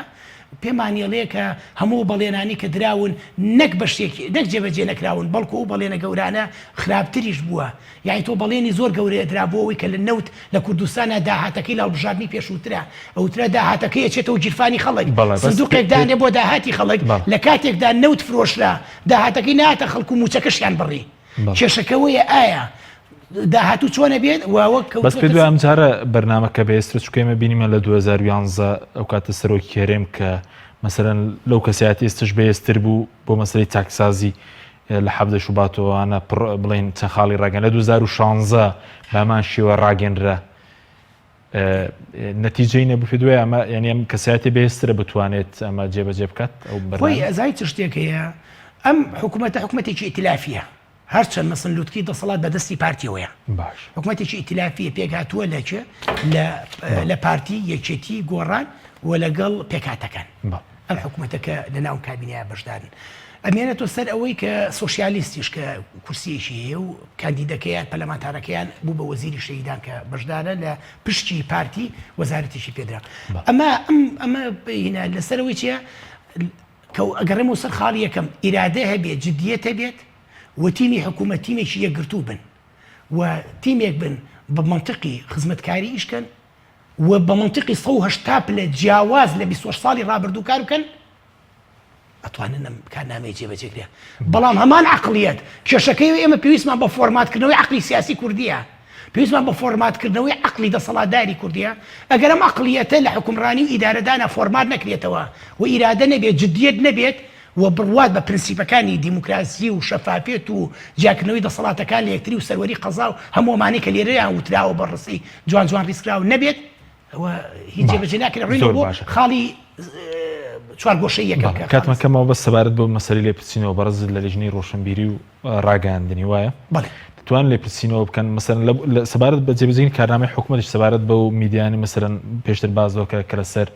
پێمانێڵەیە کە هەموو بەڵێنانی کە دراون نەک بەشێکی نەک جێبەجێ نەکراون بەڵکو و بەڵێنە گەورانە خراپتریش بووە یعنی تۆ بەڵێنی زۆر گەورەیە درابەوەی کە لە نەوت لە کوردستانە داهاتەکەی لاڵبژاردننی پێشووترە ئەوترە داهاتەکەی ئەچێتەوە جیرفانی خەڵک سندوقێکدانێ بۆ داهاتی خەڵک لە کاتێکدا نەوت فرۆشرا داهاتەکەی ناتە خەڵکو و موچەکەشیان بڕی کێشەکەوەیە ئایا داهاتوو چۆنە بێت بەس پێ دوای ئەم جارە بەرنامەکە بەێسترە چکەمە بینیمە لە 2011 ئەو کاتە سەرۆکی کێرێم کە مەسەرەن لەو کەسیاتی ئێستش بەێستر بوو بۆ مەسەری تاکسازی لە حەفدە شوباتەوەوانە بڵین چەند خاڵی ڕاگەن لە 2016 بامان شێوە ڕاگەنرە نەتیجەی نەبوو پێ دوای ئەمە یعنی ئەم کەسیاتی بەێسترە بتوانێت ئەمە جێبەجێ بکات ئەو بەڕۆی ئەزای چ شتێکەیە ئەم حکوومەتە حکوومەتێکی ئیتلافیە هەرچەند مەسن لوتکی دەسەڵات بەدەستی پارتیەوەیە حکوومەتێکی ئیتلافیە پێکهاتووە لەچێ لە پارتی یەکێتی گۆڕان و لەگەڵ پێکاتەکان ئەم حکوومەتەکە لە ناو کابینەیە بەشدارن ئەمێنێتۆ سەر ئەوەی کە سۆشیالیستیش کە کورسیەکی هەیە و کاندیدەکەیان پەرلەمانتارەکەیان بوو بە وەزیری شەیدان کە بەشدارە لە پشتی پارتی وەزارەتیشی پێدرا ئەمە لەسەرەوەی چیە کە ئەگەڕێمەوە سەر خاڵی یەکەم ئیرادە هەبێت جدیەت هەبێت و تیمی حکوومەت تیمێکی یەکگرتوو بن و تیمێک بن بە منطقی خزمەتکاری ئیشکەن و بە منطقی 180 پلە جیاواز لە 20 ساڵی ڕابردوو کار بکەن ئەتوانن ئەم کارنامەیە جێبەجێکرێ بەڵام هەمان عەقڵیەت کێشەکەی ئێمە پێویستمان بە فۆرماتکردنەوەی عەقلی سیاسی کوردیە پێویستمان بە فۆرماتکردنەوەی عەقلی دەسەڵاتداری کوردیە ئەگەر ئەم عەقلیەتە لە حکومڕانی و ئیدارەدانە فۆرمات نەکرێتەوە و ئیرادە نەبێت جدیەت نەبێت و بڕوات بە پرینسیپەکانی دیموکراسی و شەفافێت و جیاکردنەوەی دەسەڵاتەکان لە یەکتری و سەروەری قەزا و هەمووەمانەی کە لێرەیان وتراوە بەڕستی جوان ڕیسکراوە نەبێت ئەوە هیچ جێبەجێ ناکرێت ڕێنەوە بۆ خاڵی چوارگۆشەی یەکەم کاتمەکەمەوە بە سەبارەت بۆ مەسەلەی لێپرسینەوە بەڕز لە لیژنەی ڕۆشنبیری و ڕاگەاندنی وایە توان لێپرسینەوە بکەن مەسەرەن لە سەبارەت بە جێبەجێی کارنامەی حکوومەتیش سەبارەت بەو میدیانی مەسەرەن پێشتر بازەوەکە کە لەسەر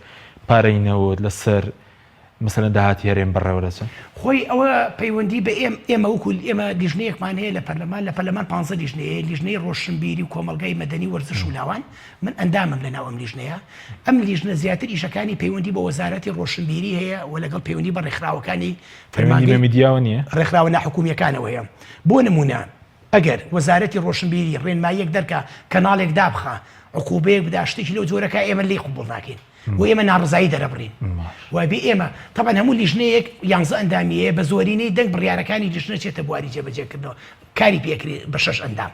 پارەینەوە لەسەر مثلا داهاتی هەرێم بەڕێوەدەچن خۆی ئەوە پەیوەندی بە ئێمە وەکو ئێمە لیژنەیەکمان هەیە لە پەرلەمان 15 لیژنەیە لیژنەی ڕۆشنبیری و کۆمەلگای مەدەنی وەرزش و لاوان من ئەندامم لەناو ئەم لیژنەیە ئەم لیژنە زیاتر ئیشەکانی پەیوەندی بە وەزارەتی ڕۆشنبیری هەیە و لەگەڵ پەیوەندی بە ڕێکخراوەکانی فەرمانگەی میدیاوە نییە ڕێکخراوە ناحکومیەکانەوە هەیە بۆ نمونە ئەگەر وەزارەتی ڕۆشنبیری ڕێنماییەک دەرکە کەناڵێک دابخە عقوبەیەک بدا شتێکی لەو جۆرەکە ئێمە لێ قبوڵ ناکەین و ئێمە ناڕزایی دەرەبڕین وابێ ئێمە طبعا هەموو لیژنەیەک 11 ئەندامیەیە بە زۆرینەی دەنگ بڕیارەکانی لیژنە چێتە بواری جێبەجێکردنەوە کاری پێکرێت بە 6 ئەندام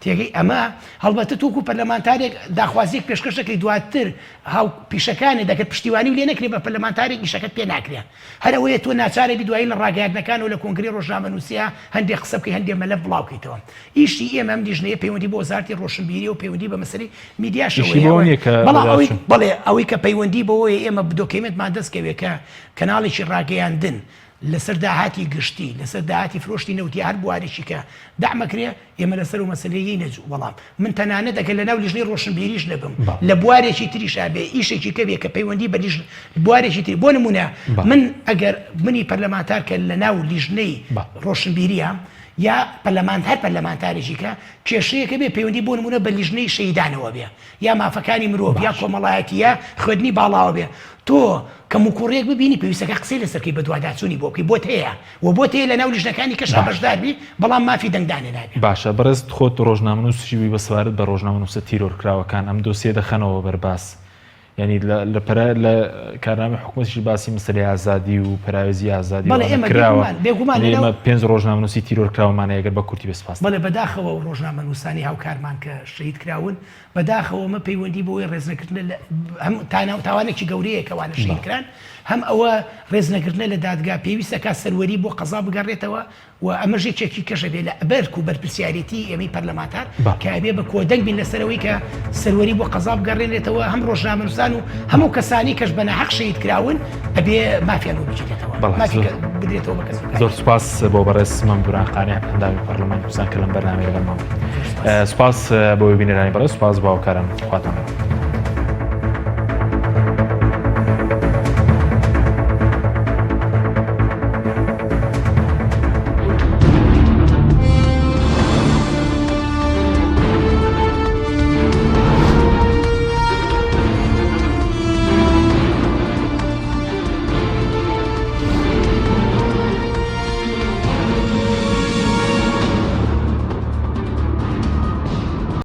تێگەی ئەمە هەڵبەتە تووکو پەرلەمانتارێک داخوازیەک پێشکەشەکەی دواتر هاو پیشەکانی دەکرد پشتیوانی و لێ نەکرێت بە پەرلەمانتارێک ئیشەکەت پێ ناکرێت هەرەوەیە تۆ ناچارێکی دوایی لە ڕاگەیاندنەکان و لە کۆنگری ڕۆژنامەنووسیا هەندێک قسە بکەی هەندێک مەلەف بڵاوکەیتەوە ئیشی ئێمە ئەم لیژنەیە پەیوەندی بۆ وەزارەتی ڕۆشنبیری و پەیوەندی بە مەسەلەی میدیاشەوەیە بەڵێ ئەوەی کە پەیوەندی بەوەیە ئێمە دۆکیمنتمان دەستکەوێت کە کەناڵێکی ڕاگەیاندن لەسەر داهاتی گشتی لەسەر داهاتی فرۆشتی نەوتی هەر بوارێکی کە دامەکرێ ئێمە لەسەر و مەسلەیەی نەجوو وەڵام من تەنانەت دەکە لە ناو لیژنەی ڕۆشنبیریش نەبم لە بوارێکی تریشا بێ ئیشێکی کەبێ کە پەیوەندی بە بوارێکی تری بۆ نمونە من ئەگەر منی پەرلەمانتار کە لە ناو لیژنەی ڕۆشنبیریە یا پەرلەمان هەر پەرلەمانتارێکی کە کێشەیەکە بێ پەیوەندی بۆ نمونە بە لیژنەی شەیدانەوە بێ یا مافەکانی مرۆڤ یا کۆمەڵایەتی یا خوێندنی باڵاوە بێ تۆ کەم و کوڕێک ببینی پێویستەکە قسەی لەسەرکەی بە دوواداچوونی بۆ بکەی بۆت هەیە و بۆت هەیە لە ناو لیژنەکانی کەشا بەشدار بی بەڵام مافی دەنگدانێ نابێ. باشە بەڕێست خۆت ڕۆژنامەنووسیوی بەسوارت بە ڕۆژنامەنووسە تیرۆرکراوەکان ئەم دۆسیە دەخەنەوە بەرباس ینی لە کارنامەی حکوومەتیش باسی مەسەلەی ئازادی و پراوێزی ئازادی ئێمە 5 ڕۆژنامەنووسی تیرۆرکراوەمانە ئەگەر بە کورتی بەسپاس بەڵێ بەداخەوە و ڕۆژنامەنووسانی هاوکارمان کە شەهید کراون بەداخەوەمە پەیوەندی بۆی ڕێزنەکردن تاوانێکی گەورەیە کەوانە شەهید کران هەم ئەوە ڕێزنەکردنە لە دادگا پێویستە کا سەروەری بۆ قەزا بگەڕێتەوە و ئەمە ژێکێکی کەشە بێ لە بەرک و بەرپرسیارەتی ئێمەی پەرلەمانتار کە ئەبێ بە کۆدەنگ بین لەسەرەوەی کە سەروەری بۆ قەزا بگەڕێنێتەوە هەم ڕۆژنامەنووسان و هەموو کەسانی کەش بە ناحەق شەهید کراون ئەبێ مافیان بچێتەوە بدرێتەوە بە کەس. زۆر سوپاس بۆ بەڕێز مەمدووران قانیع ئەندامی پەرلەمان کوردستان کە لەم بەرنامەیە لەگەڵمان. سوپاس بۆ بینەرانی بەڕێز، سوپاس باوکارم خواتان.